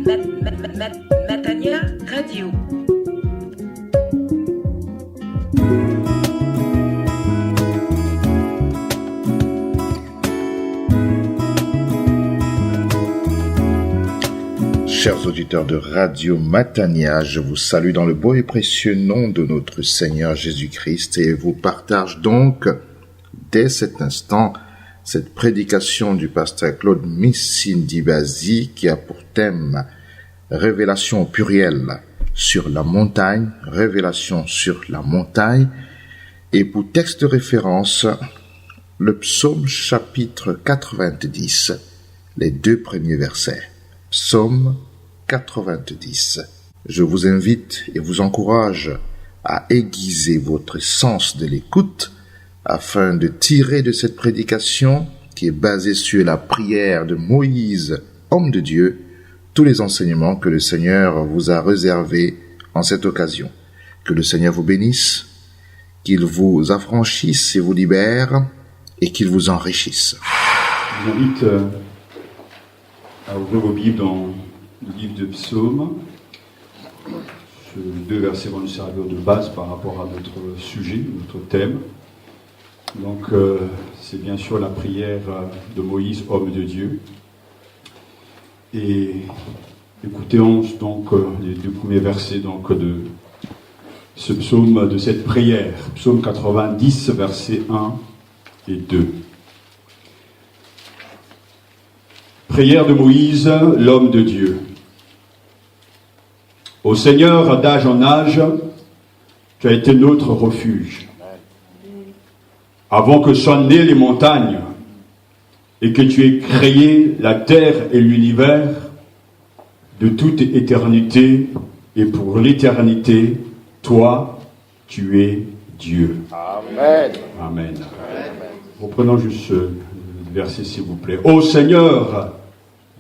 Matania Radio. Chers auditeurs de Radio Matania, je vous salue dans le beau et précieux nom de notre Seigneur Jésus-Christ et vous partage donc dès cet instant cette prédication du pasteur Claude Missindibasi qui a pour thème Révélation au pluriel sur la montagne, Révélation sur la montagne, et pour texte de référence, le psaume chapitre 90, les 2 premiers versets. Psaume 90. Je vous invite et vous encourage à aiguiser votre sens de l'écoute afin de tirer de cette prédication qui est basée sur la prière de Moïse, homme de Dieu, tous les enseignements que le Seigneur vous a réservés en cette occasion. Que le Seigneur vous bénisse, qu'il vous affranchisse et vous libère et qu'il vous enrichisse. Je vous invite à ouvrir vos Bibles dans le livre de Psaumes. Ces 2 versets vont nous servir de base par rapport à notre sujet, notre thème. Donc, c'est bien sûr la prière de Moïse, homme de Dieu. Et écoutons donc les 2 premiers versets donc, de ce psaume, de cette prière. Psaume 90, versets 1 et 2. Prière de Moïse, l'homme de Dieu. Ô Seigneur, d'âge en âge, tu as été notre refuge. Avant que soient nées les montagnes et que tu aies créé la terre et l'univers, de toute éternité et pour l'éternité, toi, tu es Dieu. Amen. Amen. Reprenons juste ce verset, s'il vous plaît. Ô Seigneur,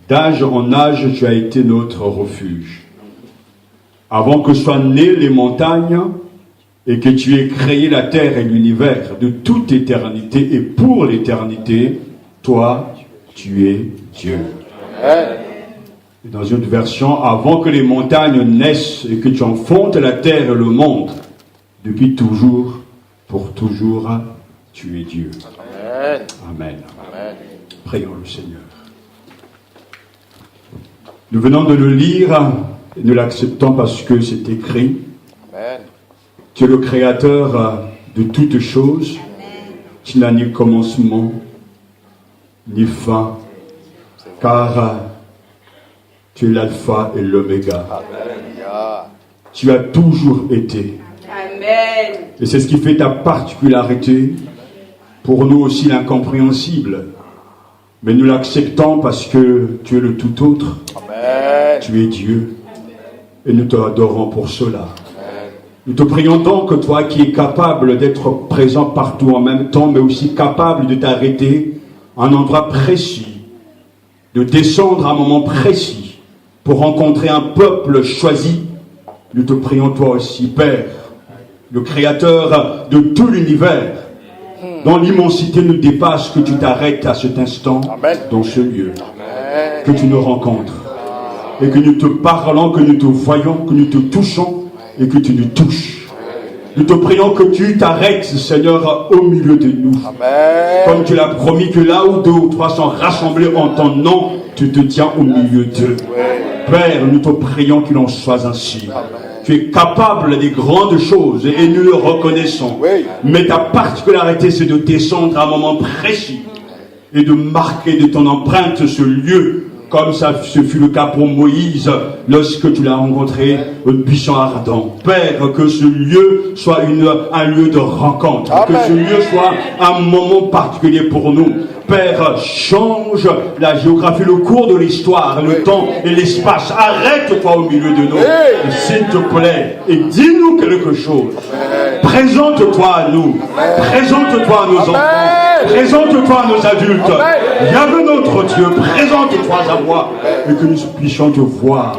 d'âge en âge, tu as été notre refuge. Avant que soient nées les montagnes et que tu aies créé la terre et l'univers de toute éternité et pour l'éternité, toi, tu es Dieu. Et dans une version, avant que les montagnes naissent et que tu en fondes la terre et le monde, depuis toujours, pour toujours, tu es Dieu. Amen. Amen. Amen. Prions le Seigneur. Nous venons de le lire et nous l'acceptons parce que c'est écrit. Amen. Tu es le créateur de toutes choses. Tu n'as ni commencement, ni fin, car tu es l'alpha et l'oméga. Alléluia. Tu as toujours été. Amen. Et c'est ce qui fait ta particularité, pour nous aussi l'incompréhensible. Mais nous l'acceptons parce que tu es le tout autre. Amen. Tu es Dieu. Et nous te adorons pour cela. Amen. Nous te prions donc, toi qui es capable d'être présent partout en même temps, mais aussi capable de t'arrêter à un endroit précis, de descendre à un moment précis pour rencontrer un peuple choisi. Nous te prions toi aussi, Père, le créateur de tout l'univers, dont l'immensité nous dépasse, que tu t'arrêtes à cet instant, Amen. dans ce lieu, Amen. que tu nous rencontres, et que nous te parlons, que nous te voyons, que nous te touchons, et que tu nous touches. Nous te prions que tu t'arrêtes, Seigneur, au milieu de nous. Amen. Comme tu l'as promis que là où 2 ou 3 sont rassemblés en ton nom, tu te tiens au milieu d'eux. Père, nous te prions qu'il en soit ainsi. Tu es capable des grandes choses et nous le reconnaissons. Oui. Mais ta particularité, c'est de descendre à un moment précis et de marquer de ton empreinte ce lieu, comme ça ce fut le cas pour Moïse lorsque tu l'as rencontré au buisson ardent. Père, que ce lieu soit un lieu de rencontre, Amen. que ce lieu soit un moment particulier pour nous. Père, change la géographie, le cours de l'histoire, le temps et l'espace. Arrête-toi au milieu de nous, Oui. s'il te plaît, et dis-nous quelque chose. Amen. Présente-toi à nous, présente-toi à nos enfants, présente-toi à nos adultes. Amen. Yahvé notre Dieu, présente-toi à moi, et que nous puissions te voir,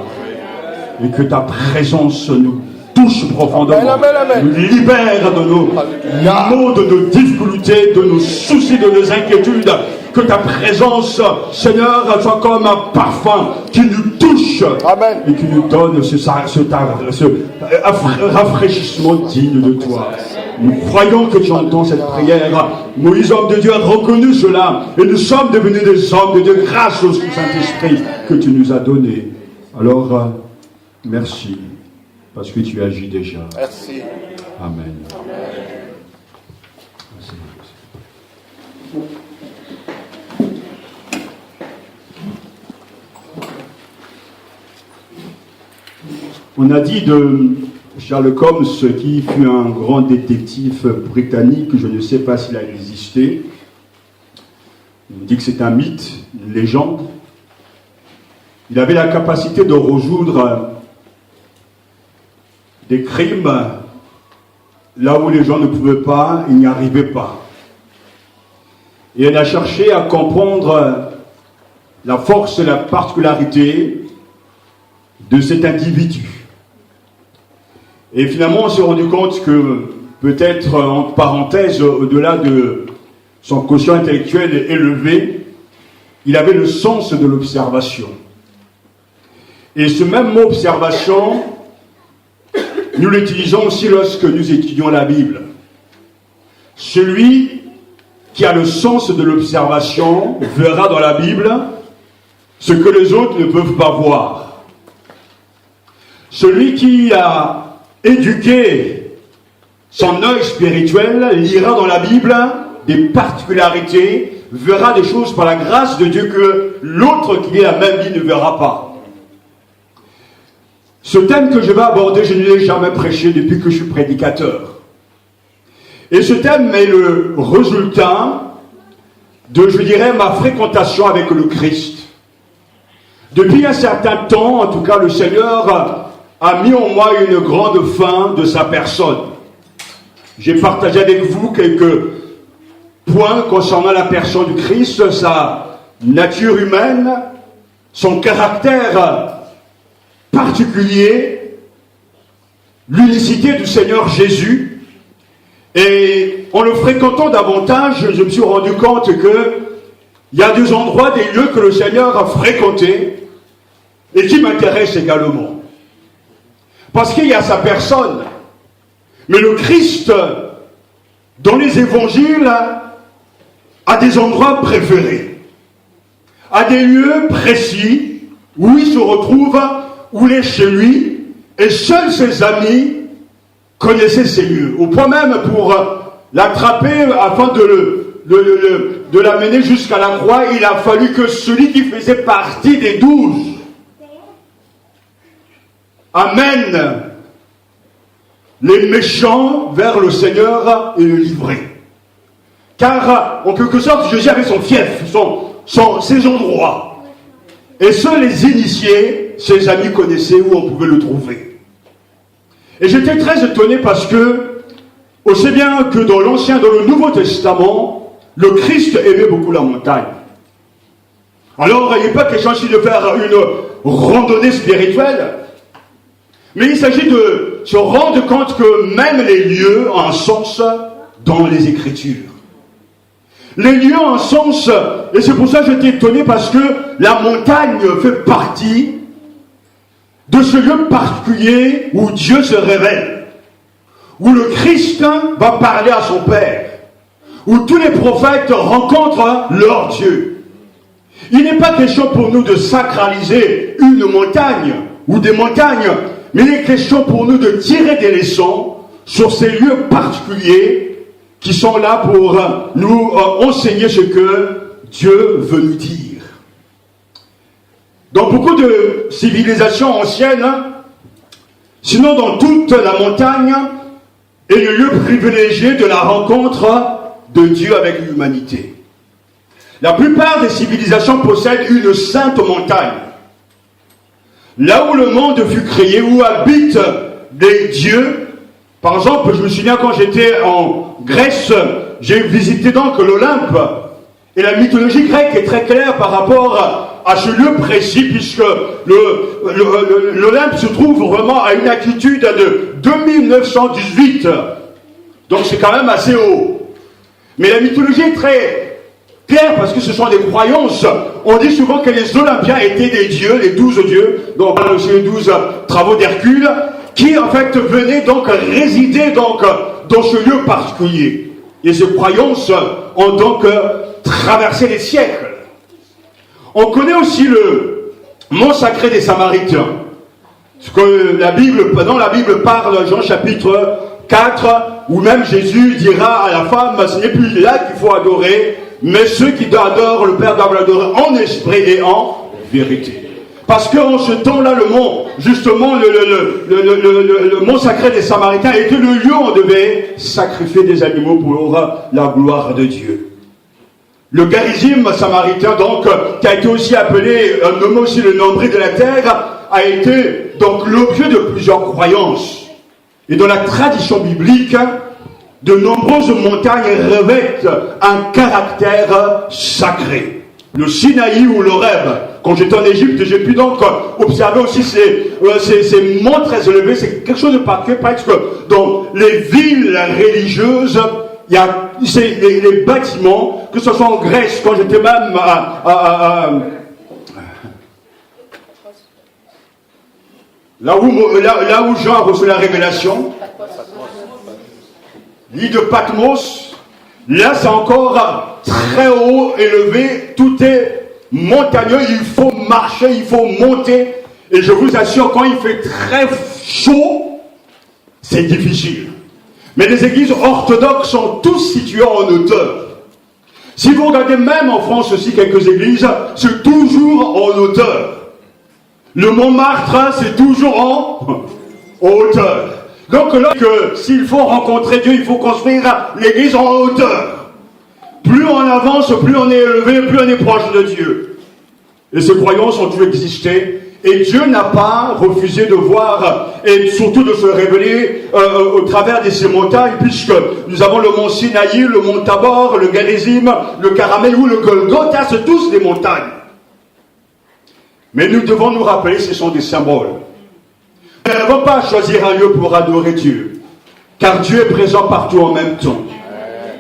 et que ta présence nous touche profondément, Amen, amen, amen. nous libère de nos Alléluia. maux, de nos difficultés, de nos soucis, de nos inquiétudes. Que ta présence, Seigneur, soit comme un parfum qui nous touche touche Amen. et qui nous donne ce rafraîchissement digne de toi. Nous croyons que tu entends cette prière. Moïse, homme de Dieu, a reconnu cela. Et nous sommes devenus des hommes de Dieu grâce au Saint-Esprit que tu nous as donné. Alors, merci, parce que tu agis déjà. Merci. Amen. Merci. On a dit de Sherlock Holmes, qui fut un grand détective britannique, je ne sais pas s'il a existé. On dit que c'est un mythe, une légende. Il avait la capacité de résoudre des crimes là où les gens ne pouvaient pas, il n'y arrivait pas. Et il a cherché à comprendre la force et la particularité de cet individu. Et finalement, on s'est rendu compte que, peut-être, entre parenthèses, au-delà de son quotient intellectuel élevé, il avait le sens de l'observation. Et ce même mot observation, nous l'utilisons aussi lorsque nous étudions la Bible. Celui qui a le sens de l'observation verra dans la Bible ce que les autres ne peuvent pas voir. Celui qui a éduqué son œil spirituel lira dans la Bible des particularités, verra des choses par la grâce de Dieu que l'autre qui est la même vie ne verra pas. Ce thème que je vais aborder, je ne l'ai jamais prêché depuis que je suis prédicateur. Et ce thème est le résultat de, je dirais, ma fréquentation avec le Christ. Depuis un certain temps, en tout cas, le Seigneur a mis en moi une grande faim de sa personne. J'ai partagé avec vous quelques points concernant la personne du Christ, sa nature humaine, son caractère particulier, l'unicité du Seigneur Jésus. Et en le fréquentant davantage, je me suis rendu compte que il y a des endroits, des lieux que le Seigneur a fréquentés et qui m'intéressent également. Parce qu'il y a sa personne. Mais le Christ, dans les évangiles, a des endroits préférés, a des lieux précis où il se retrouve, où il est chez lui, et seuls ses amis connaissaient ces lieux. Au point même pour l'attraper afin de l'amener jusqu'à la croix, il a fallu que celui qui faisait partie des 12 amène les méchants vers le Seigneur et le livrer. Car, en quelque sorte, Jésus avait son fief, ses endroits. Et seuls les initiés, ses amis connaissaient où on pouvait le trouver. Et j'étais très étonné parce que, aussi bien que dans l'Ancien, dans le Nouveau Testament, le Christ aimait beaucoup la montagne. Alors, il n'est pas question ici de faire une randonnée spirituelle, mais il s'agit de se rendre compte que même les lieux ont un sens dans les Écritures. Les lieux ont un sens, et c'est pour ça que j'étais étonné, parce que la montagne fait partie de ce lieu particulier où Dieu se révèle, où le Christ va parler à son Père, où tous les prophètes rencontrent leur Dieu. Il n'est pas question pour nous de sacraliser une montagne ou des montagnes, mais il est question pour nous de tirer des leçons sur ces lieux particuliers qui sont là pour nous enseigner ce que Dieu veut nous dire. Dans beaucoup de civilisations anciennes, sinon dans toute la montagne, est le lieu privilégié de la rencontre de Dieu avec l'humanité. La plupart des civilisations possèdent une sainte montagne. Là où le monde fut créé, où habitent des dieux. Par exemple, je me souviens quand j'étais en Grèce, j'ai visité donc l'Olympe. Et la mythologie grecque est très claire par rapport à ce lieu précis, puisque l'Olympe se trouve vraiment à une altitude de 2918. Donc c'est quand même assez haut. Mais la mythologie est très clair parce que ce sont des croyances. On dit souvent que les Olympiens étaient des dieux, les 12 dieux, dont on parle aussi les 12 travaux d'Hercule, qui en fait venaient donc résider donc dans ce lieu particulier. Et ces croyances ont donc traversé les siècles. On connaît aussi le mont sacré des Samaritains. Ce que dans la Bible parle, Jean chapitre 4, où même Jésus dira à la femme, ce n'est plus là qu'il faut adorer, mais ceux qui adorent le Père doivent l'adorer en esprit et en vérité. Parce qu'en ce temps-là, le mont, justement, le mont sacré des Samaritains était le lieu où on devait sacrifier des animaux pour la gloire de Dieu. Le Garizim samaritain, donc, qui a été aussi appelé, nommé aussi le nombril de la terre, a été donc l'objet de plusieurs croyances. Et dans la tradition biblique, de nombreuses montagnes revêtent un caractère sacré. Le Sinaï ou l'Horeb. Quand j'étais en Égypte, j'ai pu donc observer aussi ces monts très élevés. C'est quelque chose de particulier parce que dans les villes religieuses, il y a les bâtiments, que ce soit en Grèce, quand j'étais même là où Jean a reçu la révélation, l'île de Patmos, là c'est encore très haut, élevé, tout est montagneux, il faut marcher, il faut monter, et je vous assure, quand il fait très chaud, c'est difficile. Mais les églises orthodoxes sont tous situées en hauteur. Si vous regardez même en France aussi quelques églises, c'est toujours en hauteur. Le Montmartre, c'est toujours en hauteur. Donc là, s'il faut rencontrer Dieu, il faut construire l'église en hauteur. Plus on avance, plus on est élevé, plus on est proche de Dieu. Et ces croyances ont dû exister. Et Dieu n'a pas refusé de voir et surtout de se révéler au travers de ces montagnes, puisque nous avons le mont Sinaï, le mont Tabor, le Garizim, le Caramel ou le Golgotha, c'est tous des montagnes. Mais nous devons nous rappeler, ce sont des symboles. Nous n'avons pas à choisir un lieu pour adorer Dieu, car Dieu est présent partout en même temps.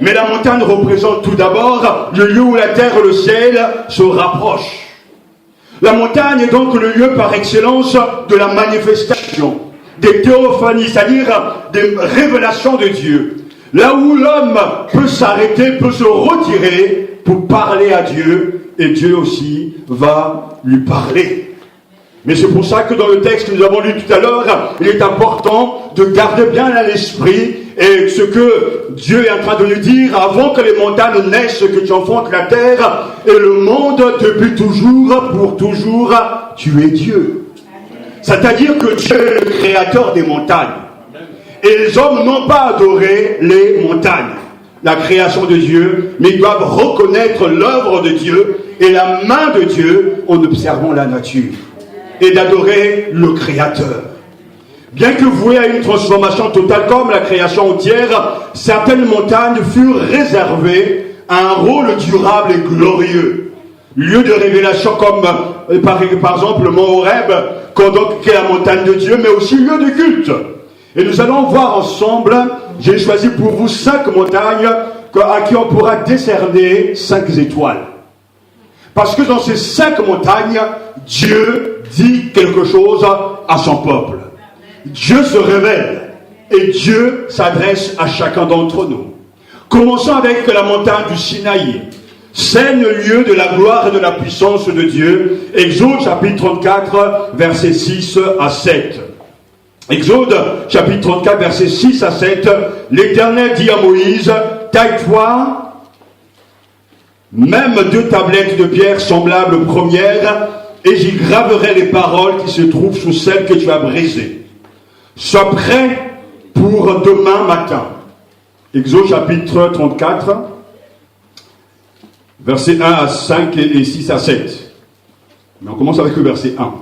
Mais la montagne représente tout d'abord le lieu où la terre et le ciel se rapprochent. La montagne est donc le lieu par excellence de la manifestation, des théophanies, c'est-à-dire des révélations de Dieu. Là où l'homme peut s'arrêter, peut se retirer pour parler à Dieu, et Dieu aussi va lui parler. Mais c'est pour ça que dans le texte que nous avons lu tout à l'heure, il est important de garder bien à l'esprit et ce que Dieu est en train de nous dire avant que les montagnes naissent, que tu enfantes la terre et le monde depuis toujours, pour toujours, tu es Dieu. C'est-à-dire que Dieu est le créateur des montagnes. Et les hommes n'ont pas adoré les montagnes, la création de Dieu, mais ils doivent reconnaître l'œuvre de Dieu et la main de Dieu en observant la nature et d'adorer le Créateur. Bien que vouées à une transformation totale comme la création entière, certaines montagnes furent réservées à un rôle durable et glorieux. Lieu de révélation comme par exemple le mont Horeb, qui est la montagne de Dieu, mais aussi lieu de culte. Et nous allons voir ensemble, j'ai choisi pour vous 5 montagnes à qui on pourra décerner 5 étoiles. Parce que dans ces 5 montagnes, Dieu dit quelque chose à son peuple. Dieu se révèle et Dieu s'adresse à chacun d'entre nous. Commençons avec la montagne du Sinaï. C'est le lieu de la gloire et de la puissance de Dieu. Exode chapitre 34, versets 6 à 7. Exode chapitre 34, versets 6 à 7. L'Éternel dit à Moïse, taille-toi même 2 tablettes de pierre semblables aux premières, et j'y graverai les paroles qui se trouvent sous celles que tu as brisées. Sois prêt pour demain matin. Exode chapitre 34, versets 1 à 5 et 6 à 7. Mais on commence avec le verset 1.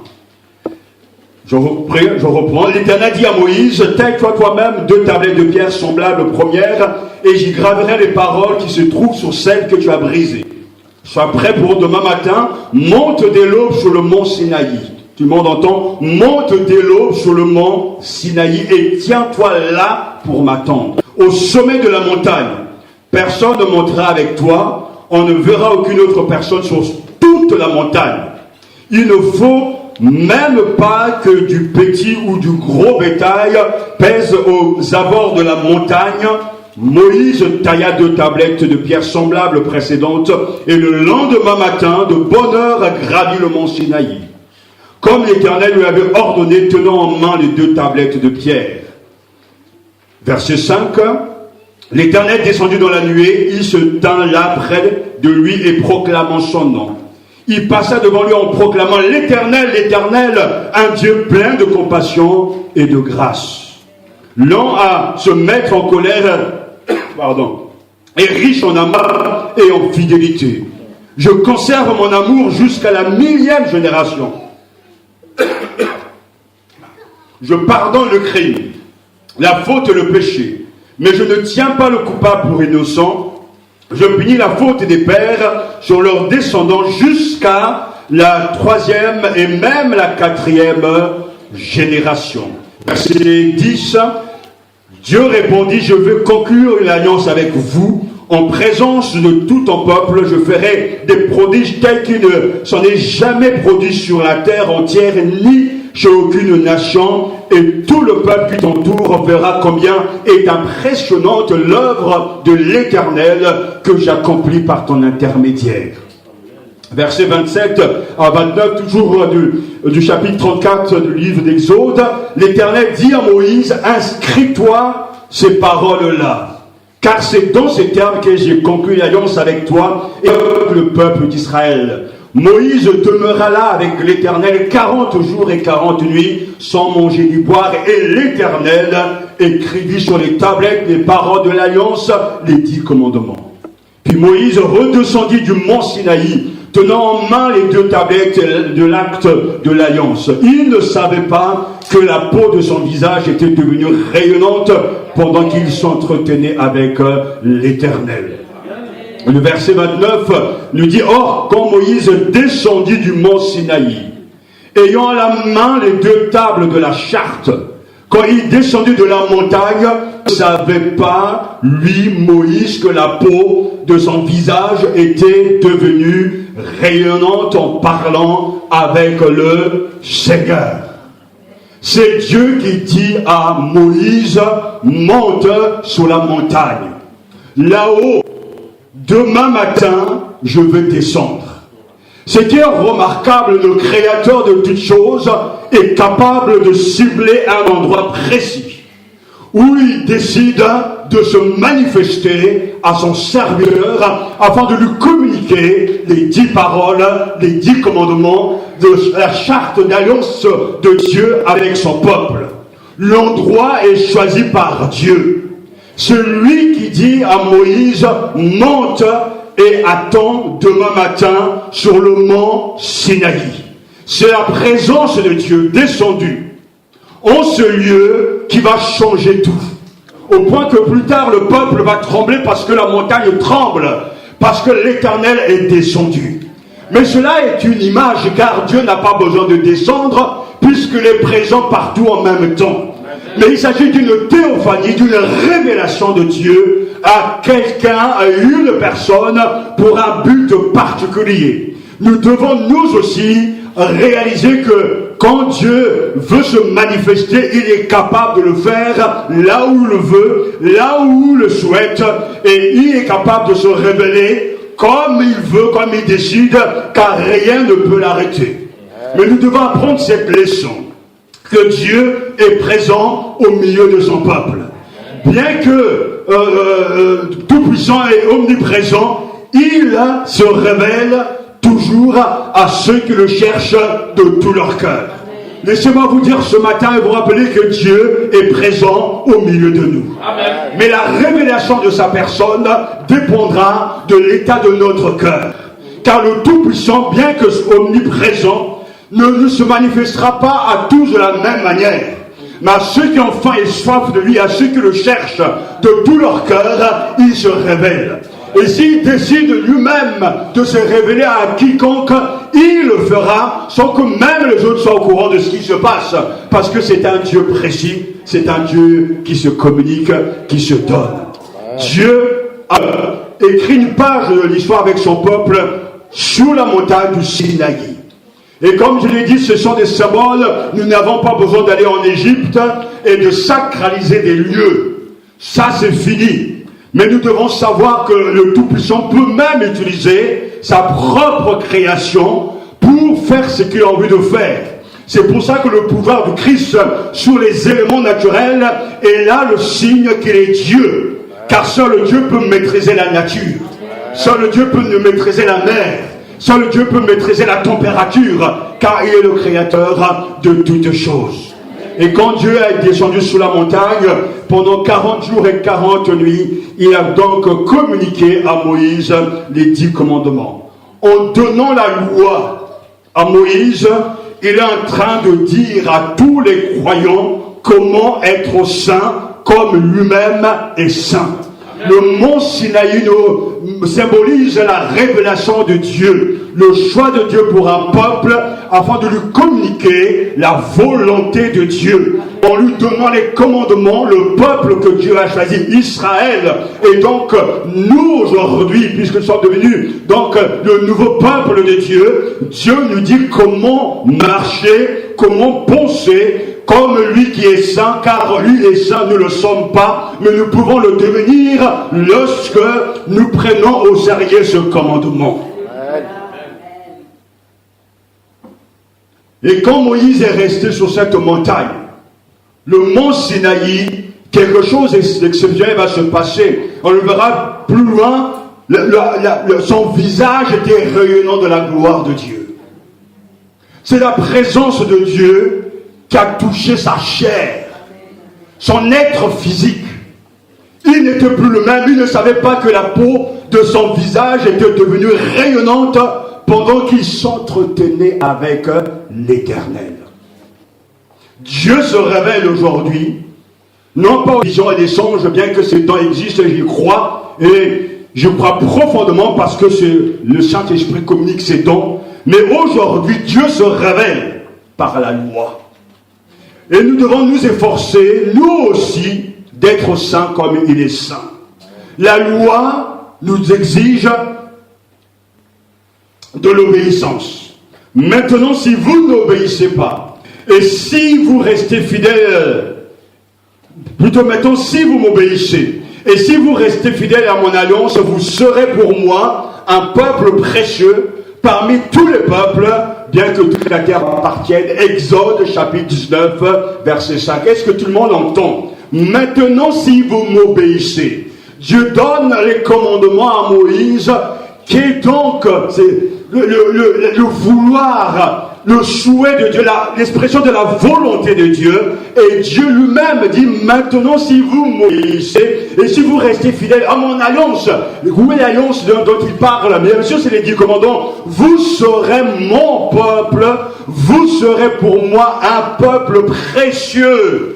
Je reprends. L'Éternel dit à Moïse, taille-toi toi-même 2 tablettes de pierre semblables aux premières, et j'y graverai les paroles qui se trouvent sur celles que tu as brisées. Sois prêt pour demain matin, monte dès l'aube sur le mont Sinaï. Tout le monde entend, monte dès l'aube sur le mont Sinaï et tiens-toi là pour m'attendre. Au sommet de la montagne, personne ne montera avec toi. On ne verra aucune autre personne sur toute la montagne. Il ne faut même pas que du petit ou du gros bétail pèse aux abords de la montagne. Moïse tailla 2 tablettes de pierre semblables aux précédentes, et le lendemain matin, de bonne heure, gravit le mont Sinaï, comme l'Éternel lui avait ordonné, tenant en main les 2 tablettes de pierre. Verset 5. L'Éternel descendit dans la nuée, il se tint là près de lui et proclamant son nom. Il passa devant lui en proclamant l'Éternel, l'Éternel, un Dieu plein de compassion et de grâce, lent à se mettre en colère, et riche en amour et en fidélité. Je conserve mon amour jusqu'à la 1000e génération. Je pardonne le crime, la faute et le péché, mais je ne tiens pas le coupable pour innocent. Je punis la faute des pères sur leurs descendants jusqu'à la 3e et même la 4e génération. Verset 10. Dieu répondit, je veux conclure une alliance avec vous. En présence de tout ton peuple, je ferai des prodiges tels qu'il ne s'en est jamais produit sur la terre entière, ni chez aucune nation, et tout le peuple qui t'entoure verra combien est impressionnante l'œuvre de l'Éternel que j'accomplis par ton intermédiaire. Verset 27 à 29, toujours du chapitre 34 du livre d'Exode, l'Éternel dit à Moïse, inscris-toi ces paroles-là, car c'est dans ces termes que j'ai conclu l'alliance avec toi et le peuple d'Israël. Moïse demeura là avec l'Éternel 40 jours et 40 nuits, sans manger ni boire, et l'Éternel écrivit sur les tablettes les paroles de l'alliance, les 10 commandements. Puis Moïse redescendit du mont Sinaï, tenant en main les 2 tablettes de l'acte de l'alliance. Il ne savait pas que la peau de son visage était devenue rayonnante pendant qu'il s'entretenait avec l'Éternel. Le verset 29 nous dit, or, quand Moïse descendit du mont Sinaï, ayant à la main les 2 tables de la charte, quand il descendit de la montagne, ne savait pas, lui, Moïse, que la peau de son visage était devenue rayonnante en parlant avec le Seigneur. C'est Dieu qui dit à Moïse, monte sur la montagne. Là-haut, demain matin, je vais descendre. Ce qui est remarquable, le Créateur de toutes choses est capable de cibler un endroit précis où il décide de se manifester à son serviteur afin de lui communiquer les 10 paroles, les 10 commandements de la charte d'alliance de Dieu avec son peuple. L'endroit est choisi par Dieu. C'est lui qui dit à Moïse, monte et attend demain matin sur le mont Sinaï. C'est la présence de Dieu descendue en ce lieu qui va changer tout. Au point que plus tard le peuple va trembler parce que la montagne tremble, parce que l'Éternel est descendu. Mais cela est une image, car Dieu n'a pas besoin de descendre puisqu'il est présent partout en même temps. Mais il s'agit d'une théophanie, d'une révélation de Dieu à quelqu'un, à une personne, pour un but particulier. Nous devons nous aussi réaliser que quand Dieu veut se manifester, il est capable de le faire là où il le veut, là où il le souhaite, et il est capable de se révéler comme il veut, comme il décide, car rien ne peut l'arrêter. Mais nous devons apprendre cette leçon, que Dieu est présent au milieu de son peuple. Bien que tout-puissant et omniprésent, il se révèle toujours à ceux qui le cherchent de tout leur cœur. Laissez-moi vous dire ce matin et vous rappeler que Dieu est présent au milieu de nous. Amen. Mais la révélation de sa personne dépendra de l'état de notre cœur. Car le Tout-Puissant, bien que omniprésent, ne se manifestera pas à tous de la même manière. Mais à ceux qui ont faim et soif de lui, à ceux qui le cherchent de tout leur cœur, il se révèle. Et s'il décide lui-même de se révéler à quiconque, il le fera sans que même les autres soient au courant de ce qui se passe. Parce que c'est un Dieu précis, c'est un Dieu qui se communique, qui se donne. Dieu écrit une page de l'histoire avec son peuple sur la montagne du Sinaï. Et comme je l'ai dit, ce sont des symboles. Nous n'avons pas besoin d'aller en Égypte et de sacraliser des lieux. Ça, c'est fini. Mais nous devons savoir que le Tout-Puissant peut même utiliser sa propre création pour faire ce qu'il a envie de faire. C'est pour ça que le pouvoir du Christ sur les éléments naturels est là le signe qu'il est Dieu. Car seul Dieu peut maîtriser la nature. Seul Dieu peut maîtriser la mer. Seul Dieu peut maîtriser la température, car il est le créateur de toutes choses. Et quand Dieu est descendu sous la montagne, pendant 40 jours et 40 nuits, il a donc communiqué à Moïse les 10 commandements. En donnant la loi à Moïse, il est en train de dire à tous les croyants comment être saint comme lui-même est saint. Le mont Sinaï symbolise la révélation de Dieu, le choix de Dieu pour un peuple afin de lui communiquer la volonté de Dieu. En lui donnant les commandements, le peuple que Dieu a choisi, Israël, et donc nous aujourd'hui, puisque nous sommes devenus donc le nouveau peuple de Dieu, Dieu nous dit comment marcher, comment penser, comme lui qui est saint, car lui est saint, nous ne le sommes pas, mais nous pouvons le devenir lorsque nous prenons au sérieux ce commandement. Et quand Moïse est resté sur cette montagne, le mont Sinaï, quelque chose d'exceptionnel va se passer. On le verra plus loin, son visage était rayonnant de la gloire de Dieu. C'est la présence de Dieu qui a touché sa chair, son être physique. Il n'était plus le même, il ne savait pas que la peau de son visage était devenue rayonnante pendant qu'il s'entretenait avec l'Éternel. Dieu se révèle aujourd'hui, non pas aux visions et des songes, bien que ces dons existent, j'y crois, et je crois profondément parce que le Saint-Esprit communique ces dons, mais aujourd'hui Dieu se révèle par la loi. Et nous devons nous efforcer, nous aussi, d'être saints comme il est saint. La loi nous exige de l'obéissance. Maintenant, si vous n'obéissez pas, et si vous restez fidèle, plutôt maintenant, si vous m'obéissez, et si vous restez fidèle à mon alliance, vous serez pour moi un peuple précieux parmi tous les peuples, bien que toute la terre appartienne. Exode chapitre 19, verset 5. Est-ce que tout le monde entend? Maintenant, si vous m'obéissez, Dieu donne les commandements à Moïse, qui est donc le vouloir, le souhait de Dieu, l'expression de la volonté de Dieu. Et Dieu lui-même dit, maintenant si vous m'obéissez, et si vous restez fidèles à mon alliance, où est l'alliance dont il parle? Bien sûr, c'est les 10 commandements. Vous serez mon peuple, vous serez pour moi un peuple précieux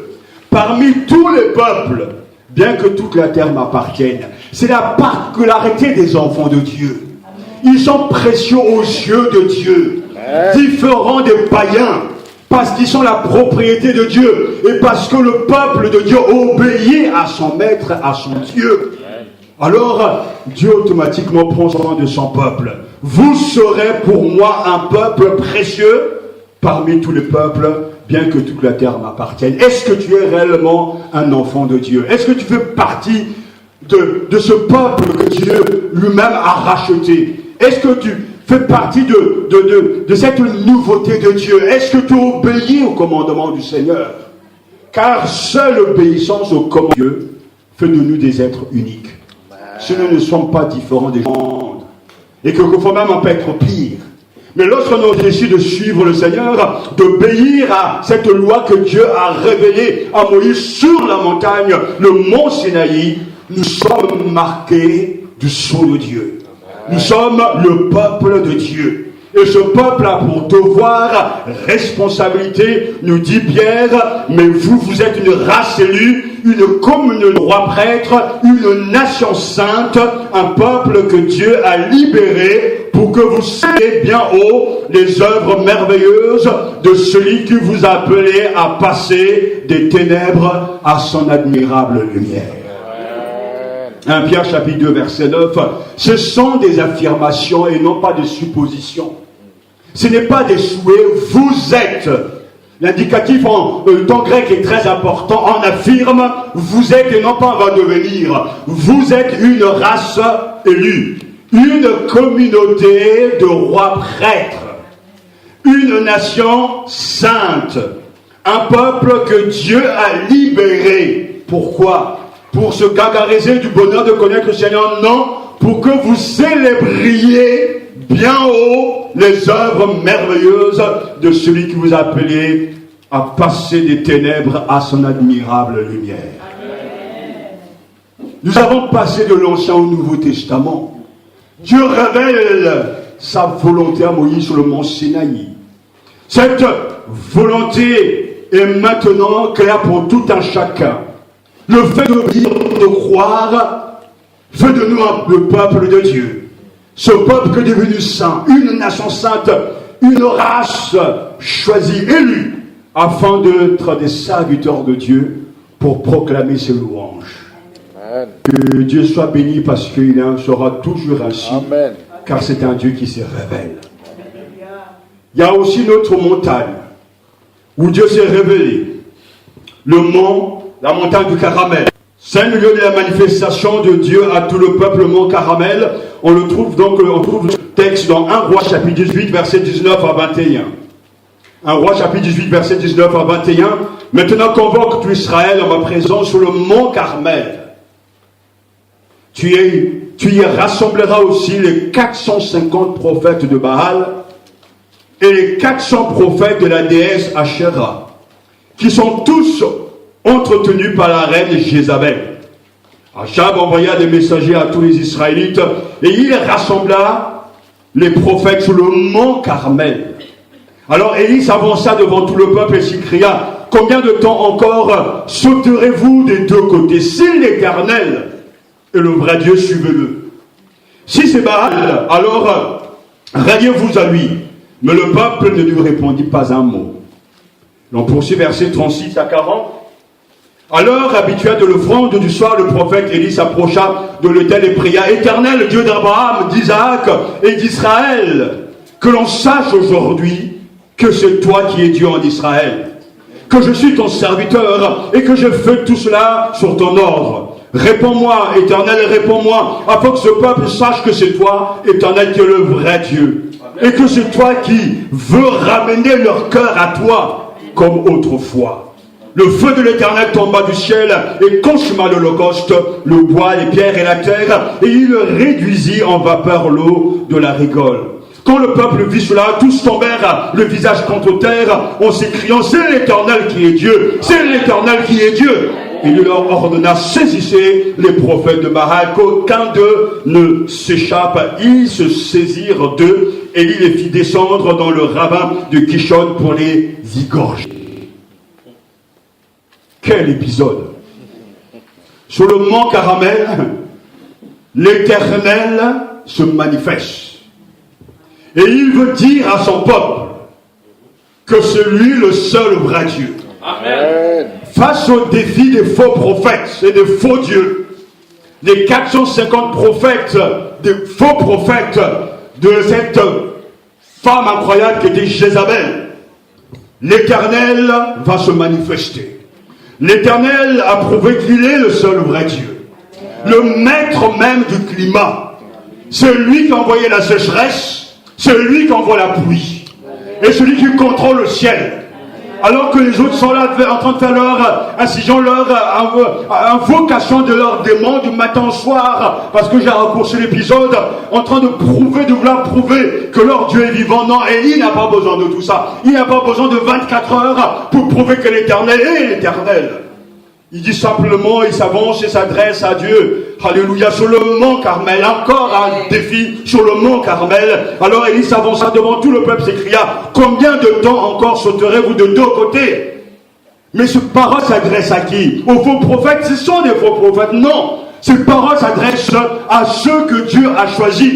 parmi tous les peuples, bien que toute la terre m'appartienne. C'est la particularité des enfants de Dieu. Ils sont précieux aux yeux de Dieu, différents des païens, parce qu'ils sont la propriété de Dieu, et parce que le peuple de Dieu obéit à son maître, à son Dieu. Alors, Dieu automatiquement prend soin de son peuple. Vous serez pour moi un peuple précieux parmi tous les peuples, bien que toute la terre m'appartienne. Est-ce que tu es réellement un enfant de Dieu? Est-ce que tu fais partie de ce peuple que Dieu lui-même a racheté? Est-ce que tu fais partie de cette nouveauté de Dieu? Est-ce que tu obéis au commandement du Seigneur? Car seule obéissance au commandement de Dieu fait de nous des êtres uniques. Si nous ne sommes pas différents des gens, et que quelquefois même on peut être pire. Mais lorsqu'on a décidé de suivre le Seigneur, d'obéir à cette loi que Dieu a révélée à Moïse sur la montagne, le mont Sinaï, nous sommes marqués du sceau de Dieu. Nous sommes le peuple de Dieu. Et ce peuple a pour devoir, responsabilité, nous dit Pierre, mais vous êtes une race élue, une commune de rois prêtres, une nation sainte, un peuple que Dieu a libéré pour que vous sachiez bien haut les œuvres merveilleuses de celui qui vous a appelé à passer des ténèbres à son admirable lumière. 1 Pierre chapitre 2 verset 9, ce sont des affirmations et non pas des suppositions. Ce n'est pas des souhaits, vous êtes. L'indicatif en temps grec est très important. On affirme, vous êtes et non pas on va devenir. Vous êtes une race élue, une communauté de rois prêtres, une nation sainte, un peuple que Dieu a libéré. Pourquoi? Pour se gargariser du bonheur de connaître le Seigneur? Non, pour que vous célébriez bien haut les œuvres merveilleuses de celui qui vous a appelé à passer des ténèbres à son admirable lumière. Amen. Nous avons passé de l'Ancien au Nouveau Testament. Dieu révèle sa volonté à Moïse sur le mont Sinaï. Cette volonté est maintenant claire pour tout un chacun. Le fait de croire fait de nous le peuple de Dieu. Ce peuple qui est devenu saint, une nation sainte, une race choisie, élue, afin d'être des serviteurs de Dieu pour proclamer ses louanges. Amen. Que Dieu soit béni parce qu'il sera toujours ainsi. Amen. Car c'est un Dieu qui se révèle. Il y a aussi notre montagne où Dieu s'est révélé. Le mont, la montagne du Caramel. C'est le lieu de la manifestation de Dieu à tout le peuple, le mont Caramel. On trouve le texte dans 1 Roi chapitre 18 verset 19 à 21. 1 Roi chapitre 18 verset 19 à 21. Maintenant convoque tout Israël en ma présence sur le mont Carmel. Tu y rassembleras aussi les 450 prophètes de Baal et les 400 prophètes de la déesse Asherah, qui sont tous entretenus par la reine Jézabel. Achab envoya des messagers à tous les Israélites et il rassembla les prophètes sur le mont Carmel. Alors Élie s'avança devant tout le peuple et s'écria: combien de temps encore sauterez-vous des deux côtés? Si l'Éternel est le vrai Dieu, suivez-le. Si c'est Baal, alors ralliez-vous à lui. Mais le peuple ne lui répondit pas un mot. L'on poursuit versets 36 à 40. À l'heure habituelle de l'offrande du soir, le prophète Élie s'approcha de l'autel et pria: Éternel, Dieu d'Abraham, d'Isaac et d'Israël, que l'on sache aujourd'hui que c'est toi qui es Dieu en Israël, que je suis ton serviteur et que je fais tout cela sur ton ordre. Réponds-moi, Éternel, réponds-moi, afin que ce peuple sache que c'est toi, Éternel, qui es le vrai Dieu, et que c'est toi qui veux ramener leur cœur à toi comme autrefois. Le feu de l'Éternel tomba du ciel et consuma l'holocauste, le bois, les pierres et la terre, et il réduisit en vapeur l'eau de la rigole. Quand le peuple vit cela, tous tombèrent le visage contre terre en s'écriant: c'est l'Éternel qui est Dieu, c'est l'Éternel qui est Dieu. Et il leur ordonna: saisissez les prophètes de Baal, qu'aucun d'eux ne s'échappe. Ils se saisirent d'eux et il les fit descendre dans le ravin de Kishon pour les égorger. Quel épisode! Sur le mont Caramel, l'Éternel se manifeste. Et il veut dire à son peuple que c'est lui le seul vrai Dieu. Amen. Face au défi des faux prophètes et des faux dieux, les 450 prophètes, des faux prophètes de cette femme incroyable qui était Jézabel, l'Éternel va se manifester. L'Éternel a prouvé qu'il est le seul vrai Dieu, le maître même du climat. C'est lui qui a envoyé la sécheresse, c'est lui qui envoie la pluie, et celui qui contrôle le ciel. Alors que les autres sont là en train de faire leur incision, leur invocation de leurs démons du matin au soir, parce que j'ai raccourci l'épisode, en train de vouloir prouver que leur Dieu est vivant. Non, et il n'a pas besoin de tout ça. Il n'a pas besoin de 24 heures pour prouver que l'Éternel est l'Éternel. Il dit simplement, il s'avance et s'adresse à Dieu. Alléluia, sur le mont Carmel. Encore un défi sur le mont Carmel. Alors Élie s'avança devant tout le peuple, s'écria: combien de temps encore sauterez-vous de deux côtés? Mais cette parole s'adresse à qui? Aux faux prophètes? Ce sont des faux prophètes? Non. Cette parole s'adresse à ceux que Dieu a choisis.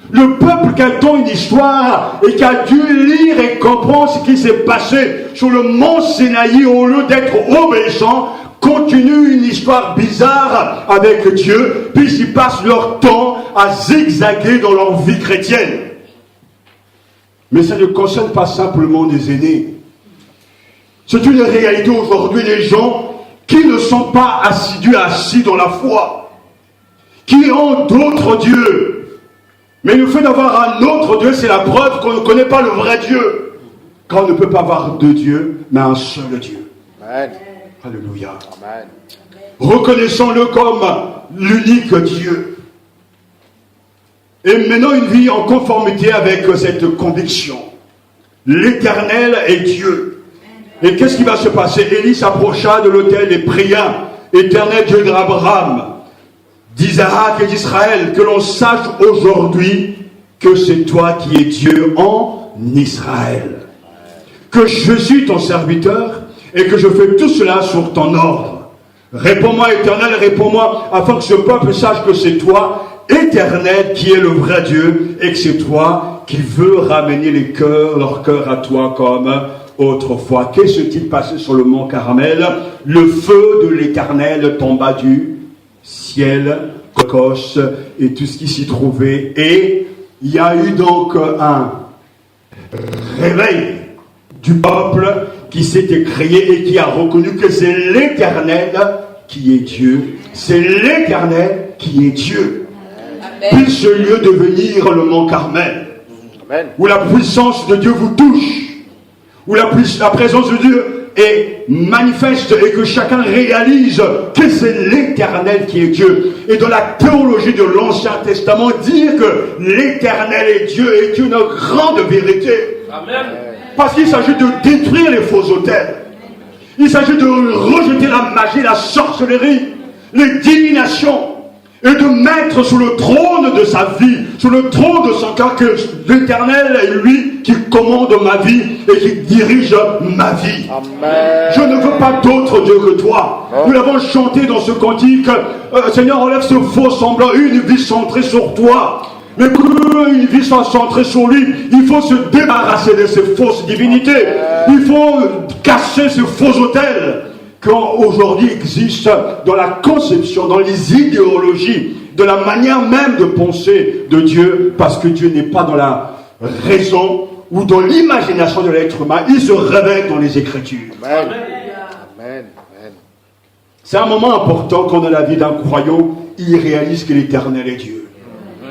Le peuple qui a une histoire et qui a dû lire et comprendre ce qui s'est passé sur le mont Sinaï, au lieu d'être obéissant, continuent une histoire bizarre avec Dieu, puis ils passent leur temps à zigzaguer dans leur vie chrétienne. Mais ça ne concerne pas simplement les aînés. C'est une réalité aujourd'hui, les gens qui ne sont pas assis dans la foi, qui ont d'autres dieux. Mais le fait d'avoir un autre Dieu, c'est la preuve qu'on ne connaît pas le vrai Dieu. Car on ne peut pas avoir deux dieux, mais un seul Dieu. Amen. Alléluia. Amen. Reconnaissons-le comme l'unique Dieu. Et maintenant, une vie en conformité avec cette conviction. L'Éternel est Dieu. Et qu'est-ce qui va se passer? Élie s'approcha de l'autel et pria: Éternel Dieu d'Abraham, d'Isaac et d'Israël, que l'on sache aujourd'hui que c'est toi qui es Dieu en Israël. Que je suis ton serviteur et que je fais tout cela sur ton ordre. Réponds-moi, Éternel, réponds-moi, afin que ce peuple sache que c'est toi, Éternel, qui est le vrai Dieu, et que c'est toi qui veux ramener leur cœur à toi comme autrefois. Qu'est-ce qui s'est passé sur le mont Carmel? Le feu de l'Éternel tomba du ciel, cocos et tout ce qui s'y trouvait. Et il y a eu donc un réveil du peuple qui s'est écrié et qui a reconnu que c'est l'Éternel qui est Dieu. C'est l'Éternel qui est Dieu. Puis ce lieu devenir le mont Carmel, Amen. où la puissance de Dieu vous touche, où la présence de Dieu est manifeste et que chacun réalise que c'est l'Éternel qui est Dieu. Et dans la théologie de l'Ancien Testament, dire que l'Éternel est Dieu est une grande vérité. Amen. Parce qu'il s'agit de détruire les faux autels. Il s'agit de rejeter la magie, la sorcellerie, les divinations, et de mettre sous le trône de sa vie, sous le trône de son cœur, que l'Éternel est lui qui commande ma vie et qui dirige ma vie. Amen. Je ne veux pas d'autre Dieu que toi. Non. Nous l'avons chanté dans ce cantique. Seigneur, enlève ce faux semblant, une vie centrée sur toi. Mais pour une vie soit centrée sur lui, il faut se débarrasser de ces fausses divinités. Il faut casser ces faux autels qui aujourd'hui existent dans la conception, dans les idéologies, de la manière même de penser de Dieu, parce que Dieu n'est pas dans la raison ou dans l'imagination de l'être humain, il se révèle dans les Écritures. Amen. Amen. Amen. C'est un moment important quand dans la vie d'un croyant, il réalise que l'Éternel est Dieu.